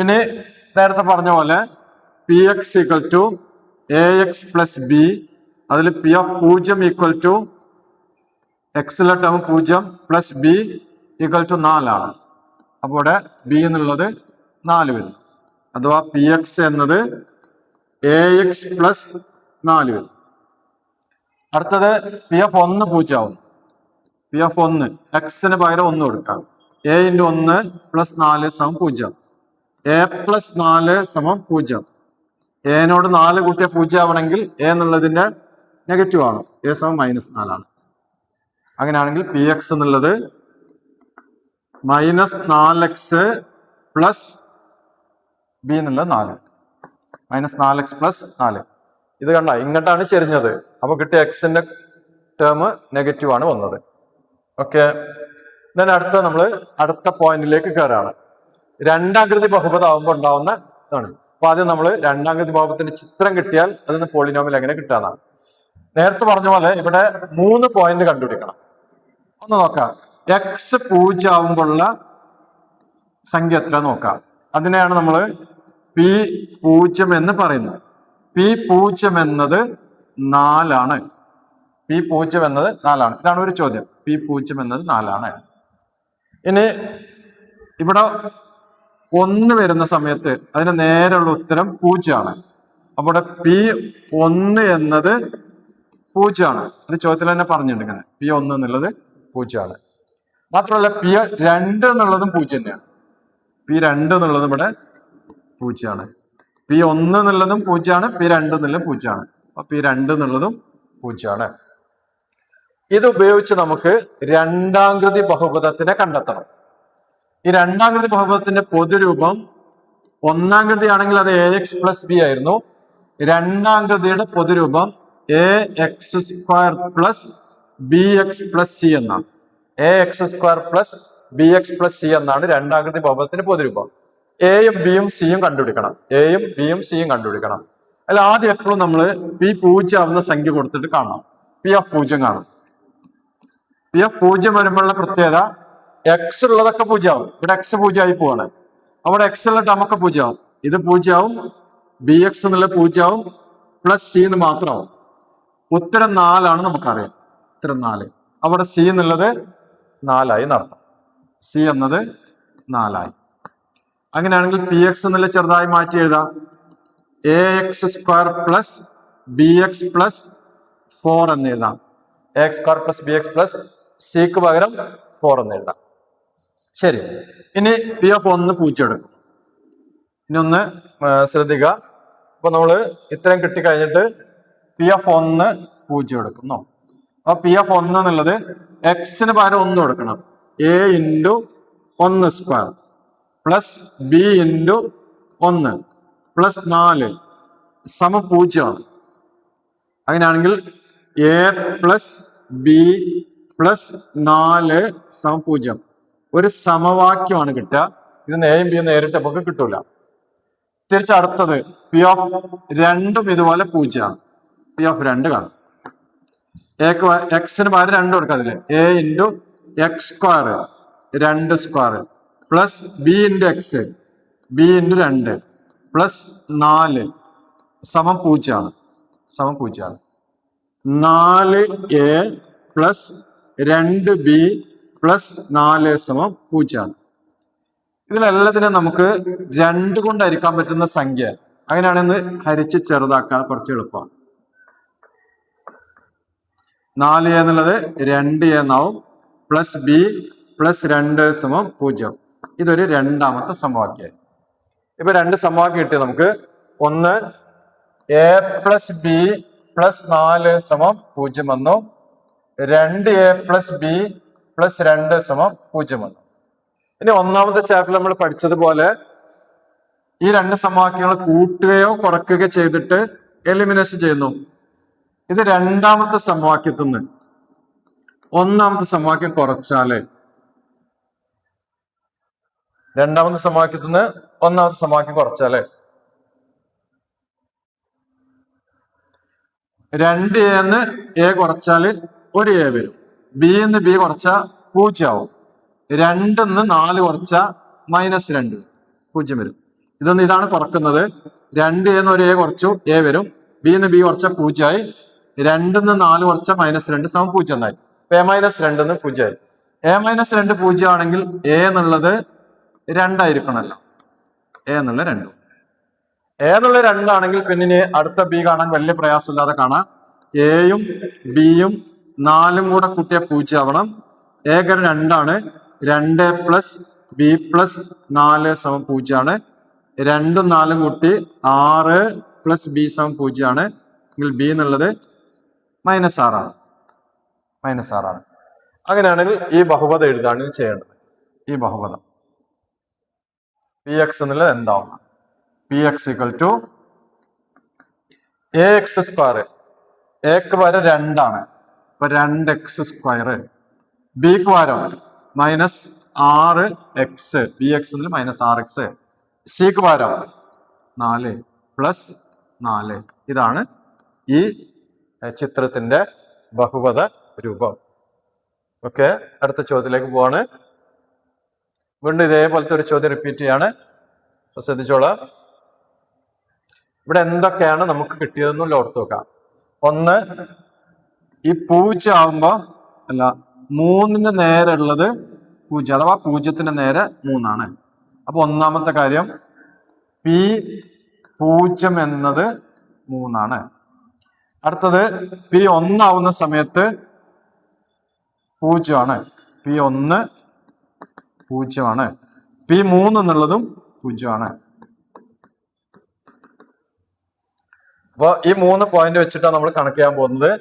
ഇനി നേരത്തെ പറഞ്ഞ പോലെ P X equal to A X plus b, അതിൽ പി ഓഫ് 0 ഈക്വൽ ടു എക്സിലെ term 0 plus b equal to 4 അപ്പോൾ ഇവിടെ ബി എന്നുള്ളത് 4 വരുന്നു. അഥവാ പി എക്സ് എന്നത് എ എക്സ് പ്ലസ് 4 വരും. അടുത്തത് പി ഓഫ് 1 0 ആവും. പി ഓഫ് 1 എക്സിന് പകരം 1 കൊടുക്കാം. എ ഇൻറ്റു 1 പ്ലസ് 4 സമം 0. എ പ്ലസ് 4 സമം 0. എനോട് 4 കൂട്ടിയ 0 ആവണമെങ്കിൽ എ എന്നുള്ളതിന്റെ നെഗറ്റീവ് ആണ്. എ സമം -4 അങ്ങനെയാണെങ്കിൽ പി എക്സ് എന്നുള്ളത് -4x പ്ലസ് ബി എന്നുള്ളത് 4 -4x പ്ലസ് 4. ഇത് കണ്ട ഇങ്ങോട്ടാണ് ചെരിഞ്ഞത്, അപ്പൊ കിട്ടിയ എക്സിന്റെ ടേം നെഗറ്റീവ് ആണ് വന്നത്. ഓക്കെ, then അടുത്ത നമ്മള് അടുത്ത പോയിന്റിലേക്ക് കയറാണ്. രണ്ടാകൃതി ബഹുപദമാകുമ്പോൾ ഉണ്ടാവുന്ന ഇതാണ്. അപ്പൊ ആദ്യം നമ്മൾ രണ്ടാകൃതി ബഹുപദത്തിന്റെ ചിത്രം കിട്ടിയാൽ അതിന് പോളിനോമിയൽ എങ്ങനെ കിട്ടാന്നാണ്. നേരത്തെ പറഞ്ഞ പോലെ ഇവിടെ 3 പോയിന്റ് കണ്ടുപിടിക്കണം. ഒന്ന് നോക്കാം, എക്സ് 0 ആവുമ്പോഴുള്ള സംഖ്യ എത്ര നോക്കാം. അതിനെയാണ് നമ്മൾ പി 0 എന്ന് പറയുന്നത്. പി 0 എന്നത് 4 പി 0 എന്നത് 4 ഇതാണ് ഒരു ചോദ്യം. പി 0 എന്നത് 4. ഇനി ഇവിടെ 1 വരുന്ന സമയത്ത് അതിന് നേരെയുള്ള ഉത്തരം 0 അപ്പൊ ഇവിടെ പി 1 എന്നത് 0 അത് ചോദ്യത്തിൽ തന്നെ പറഞ്ഞിട്ടുണ്ട്. ഇങ്ങനെ പി 1 എന്നുള്ളത് 0 മാത്രമല്ല പി 2 എന്നുള്ളതും 0 തന്നെയാണ്. പി 2 എന്നുള്ളതും ഇവിടെ 0 പി 1 എന്നുള്ളതും 0 പി 2 എന്നുള്ളതും 0 അപ്പൊ പി 2 എന്നുള്ളതും 0. ഇത് ഉപയോഗിച്ച് നമുക്ക് രണ്ടാകൃതി ബഹുപദത്തിനെ കണ്ടെത്തണം. ഈ രണ്ടാകൃതി ബഹുപദത്തിന്റെ പൊതുരൂപം ഒന്നാകൃതി ആണെങ്കിൽ അത് എ എക്സ് പ്ലസ് ബി ആയിരുന്നു. രണ്ടാകൃതിയുടെ പൊതുരൂപം a X square plus b x plus c എന്നാണ്. A X square plus b x plus c എന്നാണ് രണ്ടാകൃതി ബഹുപദത്തിന്റെ പൊതുരൂപം. എയും ബിയും സിയും കണ്ടുപിടിക്കണം. എയും ബിയും സിയും കണ്ടുപിടിക്കണം. അതിൽ ആദ്യം എപ്പോഴും നമ്മൾ പി 0 ആവുന്ന സംഖ്യ കൊടുത്തിട്ട് കാണണം. പി ഓഫ് 0 കാണും. പി ഓഫ് 0 വരുമ്പോഴുള്ള പ്രത്യേകത എക്സ് ഉള്ളതൊക്കെ 0 ആവും. ഇവിടെ എക്സ് 0 ആയി പോവാണ്. അവിടെ എക്സ് ഉള്ള ടേമൊക്കെ 0 ആവും. ഇത് 0 ആവും, ബി എക്സ് എന്നുള്ള 0 ആവും, പ്ലസ് സി എന്ന് മാത്രമാവും. ഉത്തരം 4 നമുക്കറിയാം. ഉത്തരം 4. അവിടെ സി എന്നുള്ളത് 4 നടത്തും. സി എന്നത് 4. അങ്ങനെയാണെങ്കിൽ പി എക്സ് എന്നുള്ള ചെറുതായി മാറ്റി എഴുതാം. A X square plus b x plus 4 എന്ന് എഴുതാം. A X square plus b x plus സിക്ക് പകരം 4 എന്ന് എഴുതാം. ശരി, ഇനി പി ഓഫ് 1 0 എടുക്കും. ഇനി ഒന്ന് ശ്രദ്ധിക്കുക. അപ്പൊ നമ്മള് ഇത്രയും കിട്ടിക്കഴിഞ്ഞിട്ട് പി ഓഫ് 1 0 എടുക്കുന്നു. അപ്പൊ പി ഓഫ് 1 എന്നുള്ളത് എക്സിന് പകരം 1 കൊടുക്കണം. A into 1 square plus B into 1 plus 4 സമം 0. അങ്ങനെയാണെങ്കിൽ എ പ്ലസ് ബി പ്ലസ് 4 സമം 0. ഒരു സമവാക്യമാണ് കിട്ടുക. ഇത് എയും ബിയും നേരിട്ട് നമുക്ക് കിട്ടൂല. തിരിച്ചടുത്തത് പി ഓഫ് 2 ഇതുപോലെ 0. പി ഓഫ് 2 കാണും. എക്സിന് പകരം 2 കൊടുക്കുക. അതില് A into X square 2 square plus B into X B into 2 plus 4 സമം 0 സമം 0. 4 എ പ്ലസ് 2b പ്ലസ് 4 സമം 0 ആണ്. ഇതിലെല്ലാത്തിനും നമുക്ക് 2 കൊണ്ട് ഹരിക്കാൻ പറ്റുന്ന സംഖ്യ, അങ്ങനെയാണെന്ന് ഹരിച്ച് ചെറുതാക്കാൻ കുറച്ച് എളുപ്പമാണ്. 4a എന്നുള്ളത് 2a എന്നാവും, പ്ലസ് b പ്ലസ് 2 സമം 0. ഇതൊരു രണ്ടാമത്തെ സമവാക്യം. ഇപ്പൊ രണ്ട് സമവാക്യം കിട്ടി നമുക്ക്. ഒന്ന് a പ്ലസ് ബി പ്ലസ് 4 സമം 0 വന്നു. 2a പ്ലസ് ബി പ്ലസ് 2 സമം 0 വന്നു. ഇനി ഒന്നാമത്തെ ചാപ്റ്ററിൽ നമ്മൾ പഠിച്ചതുപോലെ ഈ രണ്ട് സമവാക്യങ്ങൾ കൂട്ടുകയോ കുറയ്ക്കുകയോ ചെയ്തിട്ട് എലിമിനേഷൻ ചെയ്യുന്നു. ഇത് രണ്ടാമത്തെ സമവാക്യത്തിൽ നിന്ന് ഒന്നാമത്തെ സമവാക്യം കുറച്ചാല്, രണ്ടാമത്തെ സമവാക്യത്തിൽ നിന്ന് ഒന്നാമത്തെ സമവാക്യം കുറച്ചാല് 2a എന്ന് a കുറച്ചാല് 1a വരും. b എന്ന് b കുറച്ചാൽ 0 ആവും. 2 എന്ന് 4 കുറച്ചാൽ -2 0 വരും. ഇതാണ് കുറക്കുന്നത്. 2a എന്ന് 1a കുറച്ചു a വരും. b എന്ന് b കുറച്ചാൽ 0 ആയി. 2 എന്ന് 4 കുറച്ചാൽ -2 സമം 0 എന്നായി. a -2 എന്ന് 0 ആയി. a -2 0 ആണെങ്കിൽ a എന്നുള്ളത് 2 ആയിരിക്കണമല്ലോ. a എന്നുള്ള 2. a എന്നുള്ള 2 ആണെങ്കിൽ പിന്നെ അടുത്ത b കാണാൻ വലിയ പ്രയാസമില്ലാതെ കാണാം. എയും ബിയും 4 കൂടെ കൂട്ടിയ 0 ആവണം. a 2 ആണ്. 2 പ്ലസ് ബി പ്ലസ് 4 സമം 0 ആണ്. 2ഉം 4ഉം കൂട്ടി 6 പ്ലസ് ബി സമം 0 ആണ്. എങ്കിൽ ബി എന്നുള്ളത് -6 ആണ്. -6 ആണ്. അങ്ങനെയാണെങ്കിൽ ഈ ബഹുപദം എഴുതാണ് ചെയ്യേണ്ടത്. ഈ ബഹുപദം പി എക്സ് എന്നുള്ളത് എന്താവും? P X equal to A X square. എക്ക് പകരം 2 ആണ്. അപ്പൊ 2x². ബിക്ക് പകരം -6x. ബി എക്സ് എന്നിൽ -6x. സിക്ക് പകരം 4 പ്ലസ് 4. ഇതാണ് ഈ ചിത്രത്തിന്റെ ബഹുപദ രൂപം. ഓക്കെ, അടുത്ത ചോദ്യത്തിലേക്ക് പോവാണ്. വീണ്ടും ഇതേപോലത്തെ ഒരു ചോദ്യം റിപ്പീറ്റ് ചെയ്യാണ്. ശ്രദ്ധിച്ചോളാം. ഇവിടെ എന്തൊക്കെയാണ് നമുക്ക് കിട്ടിയതെന്നുള്ള ഓർത്ത് നോക്കാം. ഒന്ന്, ഈ 0 ആവുമ്പോ അല്ല 3ന് നേരെ ഉള്ളത് 0, അഥവാ 0ന് നേരെ 3 ആണ്. അപ്പൊ ഒന്നാമത്തെ കാര്യം P0 എന്നത് 3 ആണ്. അടുത്തത് P1 ആവുന്ന സമയത്ത് 0 ആണ്. P1 0 ആണ്. P3 എന്നുള്ളതും 0 ആണ്. അപ്പൊ ഈ 3 പോയിന്റ് വെച്ചിട്ടാണ് നമ്മൾ കണക്ക് ചെയ്യാൻ പോകുന്നത്.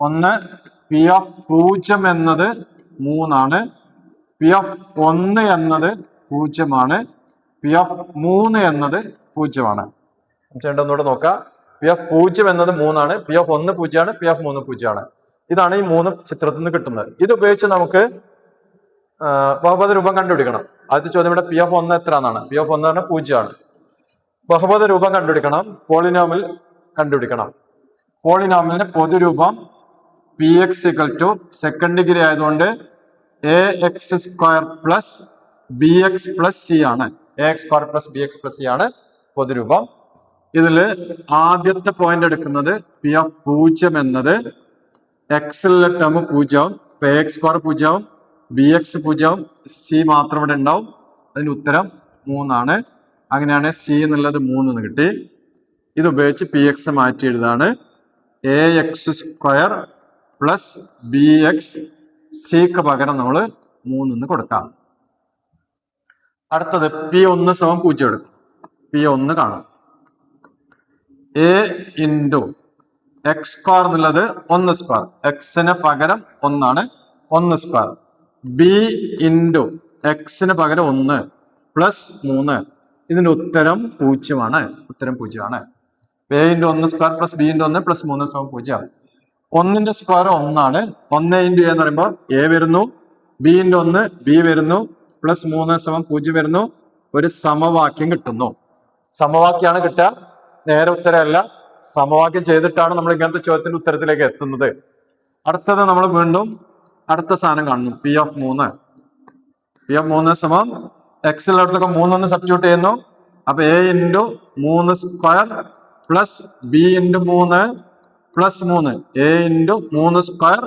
ഒന്ന്, P0 എന്നത് 3 ആണ്. P1 എന്നത് 0 ആണ്. P3 എന്നത് 0 ആണ്. ഒന്നുകൂടെ നോക്കാം. P0 എന്നത് 3 ആണ്. P1 0 ആണ്. P3 0 ആണ്. ഇതാണ് ഈ 3 ചിത്രത്തിൽ നിന്ന് കിട്ടുന്നത്. ഇത് ഉപയോഗിച്ച് നമുക്ക് ബഹുപദ രൂപം കണ്ടുപിടിക്കണം. ആദ്യത്തെ ചോദ്യം ഇവിടെ P1 എത്ര എന്നാണ്. P1 പറഞ്ഞാൽ 0 ആണ്. ബഹുപദ രൂപം കണ്ടുപിടിക്കണം. പോളിനോമിൽ കണ്ടുപിടിക്കണം. പോളിനോമിലിന്റെ പൊതുരൂപം Px equal to second degree ആയതുകൊണ്ട് ax² plus bx plus c ആണ്. ax² plus bx plus c ആണ് പൊതുരൂപം. ഇതില് ആദ്യത്തെ പോയിന്റ് എടുക്കുന്നത് P0 എന്നത് എക്സിലെ ടേം 0 ആവും. ഇപ്പൊ ax² 0 ആവും, bx 0 ആവും, c മാത്രം ഇവിടെ ഉണ്ടാവും. അതിന് ഉത്തരം 3 ആണ്. അങ്ങനെയാണ് c എന്നുള്ളത് 3 എന്ന് കിട്ടി. ഇത് ഉപയോഗിച്ച് Px മാറ്റി എഴുതാണ്. ax² പ്ലസ് bx, സിക്ക് പകരം നമ്മൾ 3 എന്ന് കൊടുക്കാം. അടുത്തത് P1 സമം 0 എടുക്കും. P1 കാണും. a ഇൻറ്റു x² എന്നുള്ളത് 1². എക്സിന് പകരം 1 ആണ്. 1². b ഇൻറ്റു എക്സിന് പകരം 1 പ്ലസ് 3. ഇതിന്റെ ഉത്തരം 0 ആണ്. ഉത്തരം 0 ആണ്. a into 1² plus b into 1 plus 3 സമം 0. 1ന്റെ സ്ക്വയർ 1 ആണ്. 1 ഇൻറ്റു a എന്ന് പറയുമ്പോൾ a വരുന്നു. b ഇൻറ്റു 1 b വരുന്നു. പ്ലസ് 3 സമം 0 വരുന്നു. ഒരു സമവാക്യം കിട്ടുന്നു. സമവാക്യമാണ് കിട്ടുക, നേരെ ഉത്തരമല്ല. സമവാക്യം ചെയ്തിട്ടാണ് നമ്മൾ ഇങ്ങനത്തെ ചോദ്യത്തിന്റെ ഉത്തരത്തിലേക്ക് എത്തുന്നത്. അടുത്തത് നമ്മൾ വീണ്ടും അടുത്ത സാധനം കാണുന്നു. P3. P3 സമം എക്സിലടുത്തൊക്കെ 3 സബ്സ്റ്റിറ്റ്യൂട്ട് ചെയ്യുന്നു. അപ്പൊ a into 3² plus b into 3 plus 3. a into 3²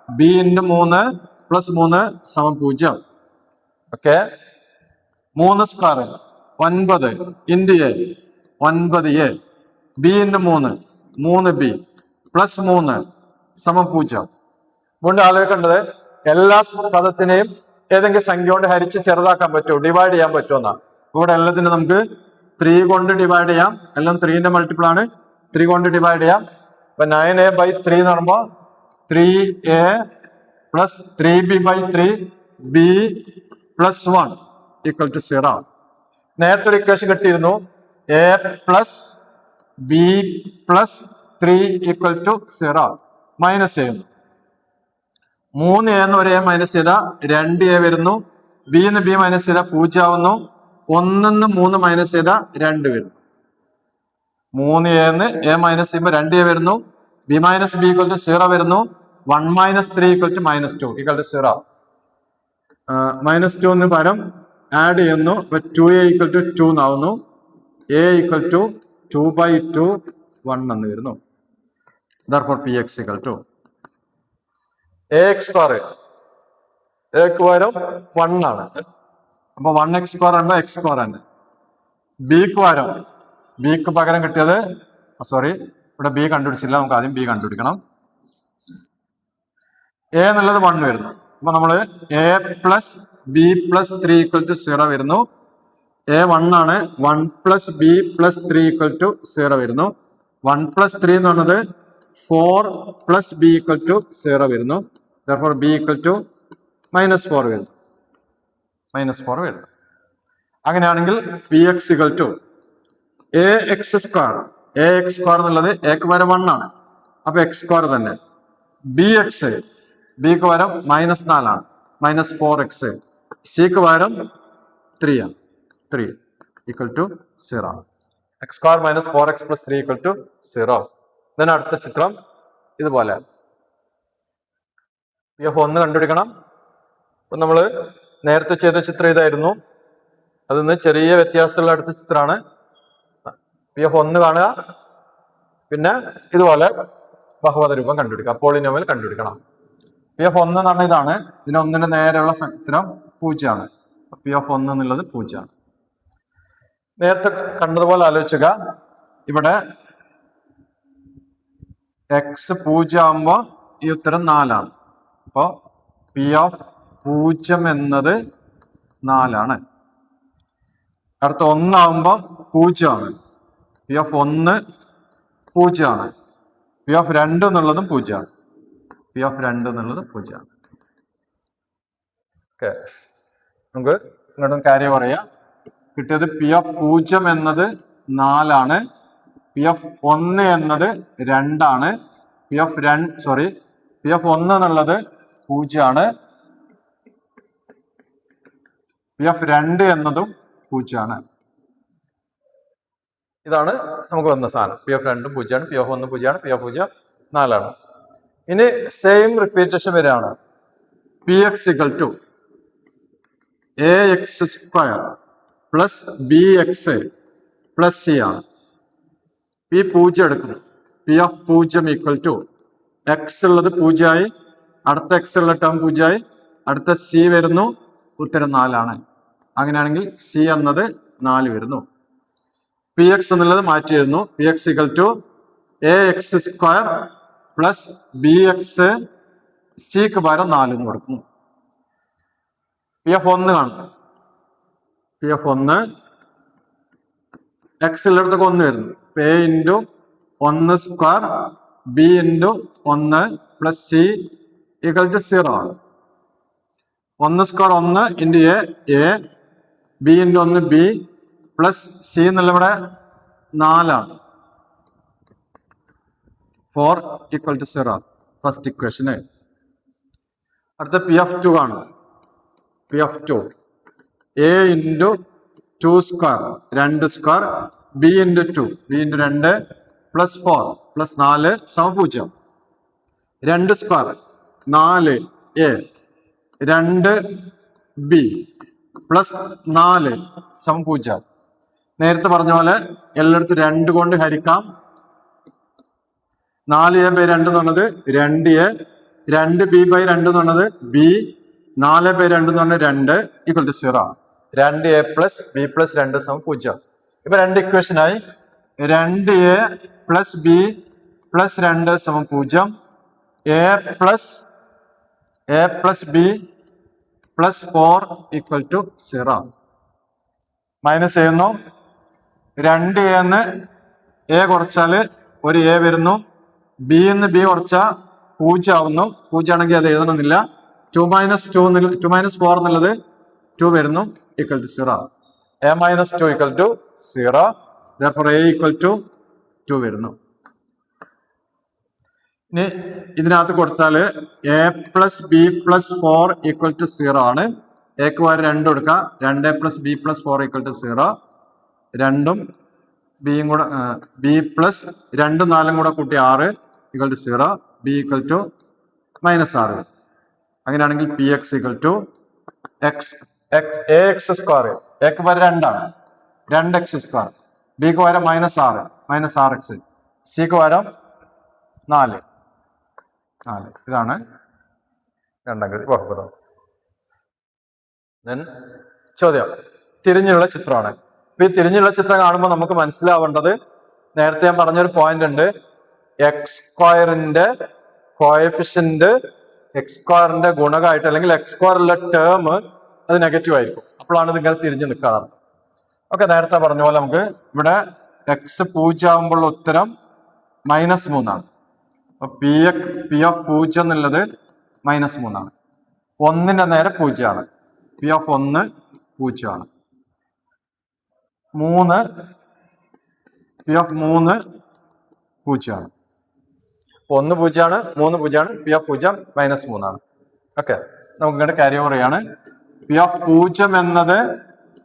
b into 3 plus 3 സമം 0. Okay. 3 square 9 into A 9a. B into 3 3b plus 3 സമം 0. അതുകൊണ്ട് ആലോചിക്കേണ്ടത് എല്ലാ പദത്തിനെയും ഏതെങ്കിലും സംഖ്യ കൊണ്ട് ഹരിച്ച് ചെറുതാക്കാൻ പറ്റുമോ, ഡിവൈഡ് ചെയ്യാൻ പറ്റുമോ എന്നാണ്. ഇവിടെ എല്ലാത്തിനും നമുക്ക് 3 കൊണ്ട് ഡിവൈഡ് ചെയ്യാം. എല്ലാം 3ന്റെ മൾട്ടിപ്പിൾ ആണ്. 3 കൊണ്ട് ഡിവൈഡ് ചെയ്യാം. അപ്പൊ 9a/3 എന്ന് പറയുമ്പോൾ 3a plus 3b/3b plus 1 equal to 0. നേരത്തെ ഒരു ഇക്വേഷൻ കിട്ടിയിരുന്നു, a plus b plus 3 equal to 0 minus ചെയ്യുന്നു. 3a എന്ന് ഒരു a മൈനസ് ചെയ്താൽ 2a വരുന്നു. b എന്ന് b മൈനസ് ചെയ്താൽ 0 ആവുന്നു. 1 3 മൈനസ് ചെയ്താൽ 2 വരുന്നു. 3a എന്ന് a മൈനസ് ചെയ്യുമ്പോൾ 2a വരുന്നു. b minus b equal to 0 വരുന്നു. 1 minus 3 equal to -2 equal to 0. -2 എന്ന് പകരം ആഡ് ചെയ്യുന്നു. അപ്പൊ 2a ഈക്വൽ ടു 2 എന്നാവുന്നു. a ഈക്വൽ ടു 2/2 1 എന്ന് വരുന്നു. therefore px equal to ax square. എക്ക് പകരം 1 ആണ്. അപ്പൊ 1x സ്ക്വയർ ആകുമ്പോൾ x സ്ക്വയർ ആണ്. ബിക്ക് പകരം കിട്ടിയത്, സോറി ഇവിടെ b കണ്ടുപിടിച്ചില്ല, നമുക്ക് ആദ്യം b കണ്ടുപിടിക്കണം. a എന്നുള്ളത് 1 വരുന്നു. അപ്പൊ നമ്മള് a plus b plus 3 equal to 0 വരുന്നു. a 1 ആണ്. 1 plus b plus 3 equal to 0 വരുന്നു. 1 പ്ലസ് 3 എന്ന് പറഞ്ഞത് 4 പ്ലസ് b ഈക്വൽ ടു 0 വരുന്നു. therefore b ഈക്വൽ ടു -4 വരുന്നു. -4 വരുന്നു. അങ്ങനെയാണെങ്കിൽ px equal to ax square. ax square എന്നുള്ളത് എക്ക് പകരം 1 ആണ്. അപ്പൊ x സ്ക്വയർ തന്നെ. bx bക്ക് പകരം -4 ആണ്. -4x. cക്ക് പകരം 3 ആണ്. 3 equal to 0. x square minus 4x plus 3 equal to 0. then അടുത്ത ചിത്രം ഇതുപോലെ F1 കണ്ടുപിടിക്കണം. അപ്പൊ നമ്മള് നേരത്തെ ചെയ്ത ചിത്രം ഇതായിരുന്നു. അതിന്ന് ചെറിയ വ്യത്യാസമുള്ള അടുത്ത ചിത്രമാണ്. F1 കാണുക. പിന്നെ ഇതുപോലെ ബഹുപദ രൂപം കണ്ടുപിടിക്കുക. പോളിനോമിയൽ കണ്ടുപിടിക്കണം. F1 എന്ന് പറഞ്ഞ ഇതാണ്. ഇതിന് 1ന്റെ നേരെയുള്ള ഉത്തരം 0 ആണ്. F1 എന്നുള്ളത് 0 ആണ്. നേരത്തെ കണ്ടതുപോലെ ആലോചിക്കുക. ഇവിടെ x 0 ആകുമ്പോ ഈ ഉത്തരം 4 ആണ്. അപ്പോ P0 എന്നത് 4 ആണ്. അടുത്ത 1 ആകുമ്പോ 0 ആണ്. P1 0 ആണ്. P2 എന്നുള്ളതും 0 ആണ്. P2 എന്നുള്ളത് 0 ആണ്. ഓക്കെ, നമുക്ക് ഇങ്ങോട്ടും കാര്യം പറയാം. കിട്ടിയത് P0 എന്നത് 4 ആണ്. P1 എന്നത് 2 ആണ്. P1 എന്നുള്ളത് 0 ആണ്. P2 എന്നതും 0 ആണ്. ഇതാണ് നമുക്ക് വന്ന സാധനം. P2 0 ആണ്. P1 0 ആണ്. P0 4 ആണ്. ഇനി സെയിം റിപ്പീറ്റേഷൻ വരെയാണ്. Px equal to ax square plus bx plus c ആണ്. P0 എടുക്കുന്നു. P0 ഈക്വൽ ടു x ഉള്ളത് 0 ആയി. അടുത്ത x ഉള്ള ടേം 0 ആയി. അടുത്ത c വരുന്നു. ഉത്തരം 4 ആണ്. അങ്ങനെയാണെങ്കിൽ c എന്നത് 4 വരുന്നു. Px എന്നുള്ളത് മാറ്റി എഴുതുന്നു. Px equal to ax square plus bx സിക്ക് പകരം 4 എന്ന് കൊടുക്കുന്നു. P1 കാണുന്നു. P1 x ഉള്ളിടത്തൊക്കെ 1 വരുന്നു. a into 1 square b into 1 plus c equal to 0 ആണ്. 1 square 1 into a b into 1 b plus c എന്നുള്ള ഇവിടെ 4 ആണ്. 4 ഈക്വൽ ടു 0 ഫസ്റ്റ് ഇക്വേഷന്. അടുത്ത P2 കാണും. P2 a into 2 square 2 square b into 2 b into 2 plus 4 plus 4 സമം 0. 2 square 4 a 2 b plus 4 സമം 0. നേരത്തെ പറഞ്ഞ പോലെ എല്ലായിടത്തും 2 കൊണ്ട് ഹരിക്കാം. 4a/2 എന്നുള്ളത് 2a 2b/2 എന്ന് പറഞ്ഞത് b, 4/2 എന്ന് പറഞ്ഞത് 2 equal to 0. 2a plus b plus 2 സമം 0. ഇപ്പൊ രണ്ട് ഇക്വേഷനായി. 2a പ്ലസ് b പ്ലസ് 2 സമം 0. a plus b plus 4 equal to 0. Minus ചെയ്യുന്നു. 2a എന്ന് a കുറച്ചാല് ഒരു a വരുന്നു. b എന്ന് b കുറച്ചാൽ 0 ആവുന്നു. 0 ആണെങ്കിൽ അത് എഴുതണമെന്നില്ല. 2 - 4 എന്നുള്ളത് 2 വരുന്നു equal to 0. a - 2 equal to 0. therefore a equal to 2 വരുന്നു. ഇനി ഇതിനകത്ത് കൊടുത്താല് a plus B plus 4 equal to 0 ആണ്. എക്ക് പകരം 2 കൊടുക്കുക. 2a plus B plus 4 equal to 0. 2ഉം ബിയും കൂടെ ബി പ്ലസ് 2ഉം 4ഉം കൂടെ കൂട്ടി 6 equal to 0. B equal to -6. അങ്ങനെയാണെങ്കിൽ P X equal to ax square. എക്ക് പകരം 2 ആണ്. 2x square. ബിക്ക് പകരം -6x. സിക്ക് പകരം 4. ഇതാണ് രണ്ടാം കൃതി ബഹുപദം. ചോദ്യം തിരിഞ്ഞുള്ള ചിത്രമാണ്. അപ്പൊ ഈ തിരിഞ്ഞുള്ള ചിത്രം കാണുമ്പോൾ നമുക്ക് മനസ്സിലാവേണ്ടത് നേരത്തെ ഞാൻ പറഞ്ഞൊരു പോയിന്റ് ഉണ്ട്. എക്സ് സ്ക്വയറിന്റെ കോഎഫിഷ്യന്റ് എക്സ് സ്ക്വയറിന്റെ ഗുണകമായിട്ട് അല്ലെങ്കിൽ എക്സ് സ്ക്വയറിലെ ടേം അത് നെഗറ്റീവ് ആയിരിക്കും. അപ്പോഴാണ് ഇത് ഇങ്ങനെ തിരിഞ്ഞു നിൽക്കാറ്. ഓക്കെ, നേരത്തെ പറഞ്ഞ പോലെ നമുക്ക് ഇവിടെ എക്സ് 0 ആകുമ്പോഴുള്ള ഉത്തരം -3 ആണ്. അപ്പൊ പി ഓഫ് 0 എന്നുള്ളത് -3 ആണ്. 1ന്റെ നേരെ 0 ആണ്. പി ഓഫ് 1 0 ആണ്. 3 പി ഓഫ് 3 0 ആണ്. 1 0 ആണ്, 3 0 ആണ്. പി ഓഫ് 0 -3 ആണ്. ഓക്കെ, നമുക്ക് ഇങ്ങോട്ട് ക്യാരി ഓവർ ചെയ്യാണ്. പി ഓഫ് 0 എന്നത്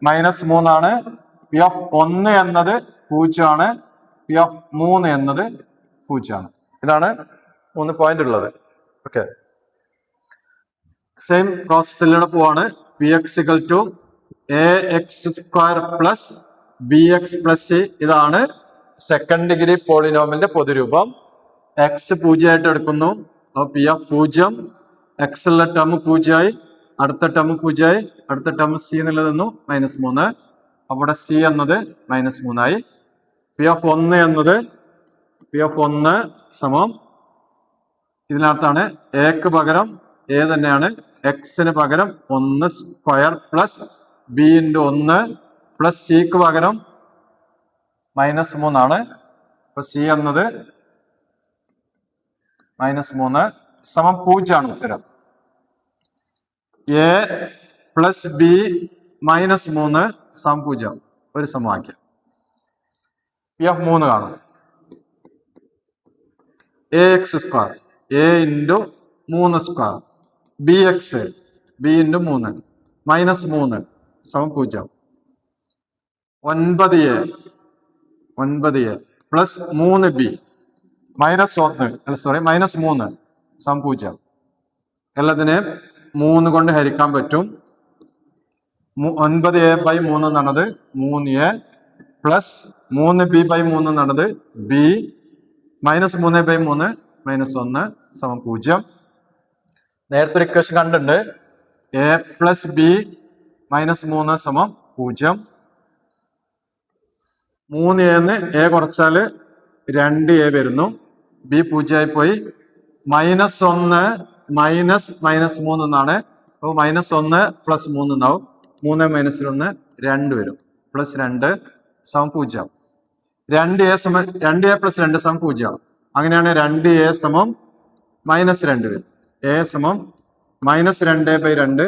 -3 ആണ്. പി ഓഫ് 1 എന്നത് 0 ആണ്. പി ഓഫ് 3 എന്നത് 0 ആണ്. ഇതാണ് 3 പോയിന്റ് ഉള്ളത്. ഓക്കെ, സെയിം പ്രോസസ്സിലൂടെ പോവാണ്. P X equal to ax square plus bx plus c. ഇതാണ് സെക്കൻഡ് ഡിഗ്രി പോളിനോമിന്റെ പൊതുരൂപം. എക്സ് 0 ആയിട്ട് എടുക്കുന്നു. അപ്പൊ പി ഓഫ് 0 എക്സ് ഉള്ള ടേം 0 ആയി. അടുത്ത ടേം 0 ആയി. അടുത്ത ടേം സി എന്നുള്ളത് തന്നു -3. അവിടെ സി എന്നത് -3 ആയി. പി ഓഫ് 1 എന്നത് പി ഓഫ് 1 സമം ഇതിനകത്താണ് എക്ക് പകരം എ തന്നെയാണ്. എക്സിന് പകരം 1 square plus B into 1 plus സിക്ക് പകരം -3 ആണ്. അപ്പൊ സി എന്നത് -3 സമം 0 ആണ് ഉത്തരം. എ പ്ലസ് ബി -3 സമം 0 ഒരു സമവാക്യം. പി ഓഫ് 3 കാണും. ax square a into 3 square B X B into 3 -3 സമം 0. 9a പ്ലസ് 3b -3 സമം 0. എല്ലാത്തിനെയും 3 കൊണ്ട് ഹരിക്കാൻ പറ്റും. 9a/3 എന്നാണത് 3a plus 3b/3 എന്നാണത് b -3/3 -1 സമം 0. നേരത്തെ ഒരു ഇക്വേഷൻ കണ്ടിട്ടുണ്ട്. a പ്ലസ് ബി -3 സമം 0. 3a a കുറച്ചാല് 2a വരുന്നു. ബി 0 ആയി പോയി. -1 -3 എന്നാണ്. അപ്പോൾ -1 പ്ലസ് 3 എന്നാവും. 3 - 1 2 വരും. പ്ലസ് 2 സമം 0. 2a പ്ലസ് 2 സമം 0. അങ്ങനെയാണ് 2a സമം -2 വരും. a സമം -2/2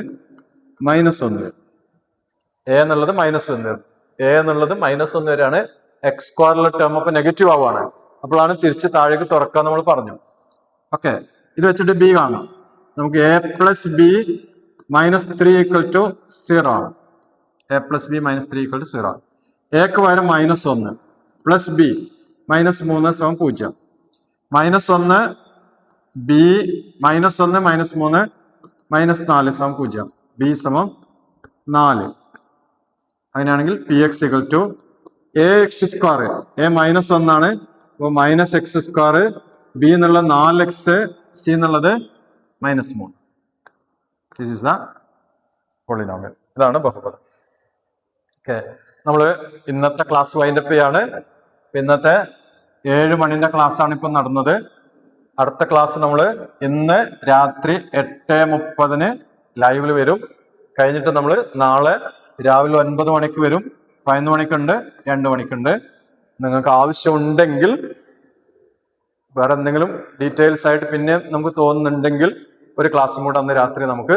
-1 വരും. a എന്നുള്ളത് -1 വരും. a എന്നുള്ളത് -1 വരെയാണ്. എക്സ് സ്ക്വയറിലെ ടേം അപ്പൊ നെഗറ്റീവ് ആവുകയാണ്. അപ്പോഴാണ് തിരിച്ച് താഴേക്ക് തുറക്കുക നമ്മൾ പറഞ്ഞു. ഓക്കെ, ഇത് വെച്ചിട്ട് ബി കാണാം. നമുക്ക് a plus B -3 equal to 0 ആണ്. a plus B -3 equal to 0. എക്ക് പകരം -1 പ്ലസ് ബി -3 സമം 0. -1 ബി -1 -3 -4 സമം 0. ബി സമം 4. അങ്ങനെയാണെങ്കിൽ P X equal to ax square a -1 ആണ്. അപ്പോൾ -x സ്ക്വയർ ബി എന്നുള്ള 4x സി എന്നുള്ളത് -3. This is the polynomial. ഇതാണ് ബഹുപദം. ഓക്കെ, നമ്മൾ ഇന്നത്തെ ക്ലാസ് വൈൻഡപ്പ് ചെയ്യാണ്. ഇന്നത്തെ 7 മണിന്റെ ക്ലാസ് ആണ് ഇപ്പം നടന്നത്. അടുത്ത ക്ലാസ് നമ്മൾ ഇന്ന് രാത്രി 8:30 ലൈവിൽ വരും. കഴിഞ്ഞിട്ട് നമ്മൾ നാളെ രാവിലെ 9 മണിക്ക് വരും. 11 മണിക്കുണ്ട്, 2 മണിക്കുണ്ട്. നിങ്ങൾക്ക് ആവശ്യമുണ്ടെങ്കിൽ വേറെ എന്തെങ്കിലും ഡീറ്റെയിൽസ് ആയിട്ട് പിന്നെ നമുക്ക് തോന്നുന്നുണ്ടെങ്കിൽ ഒരു ക്ലാസ്സും കൂടെ അന്ന് രാത്രി നമുക്ക്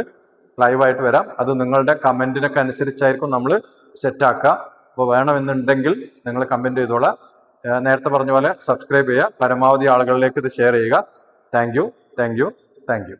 ലൈവായിട്ട് വരാം. അത് നിങ്ങളുടെ കമന്റിനൊക്കെ അനുസരിച്ചായിരിക്കും നമ്മൾ സെറ്റാക്കുക. അപ്പോൾ വേണമെന്നുണ്ടെങ്കിൽ നിങ്ങൾ കമന്റ് ചെയ്തോളാം. നേരത്തെ പറഞ്ഞ പോലെ സബ്സ്ക്രൈബ് ചെയ്യുക, പരമാവധി ആളുകളിലേക്ക് ഇത് ഷെയർ ചെയ്യുക. Thank you.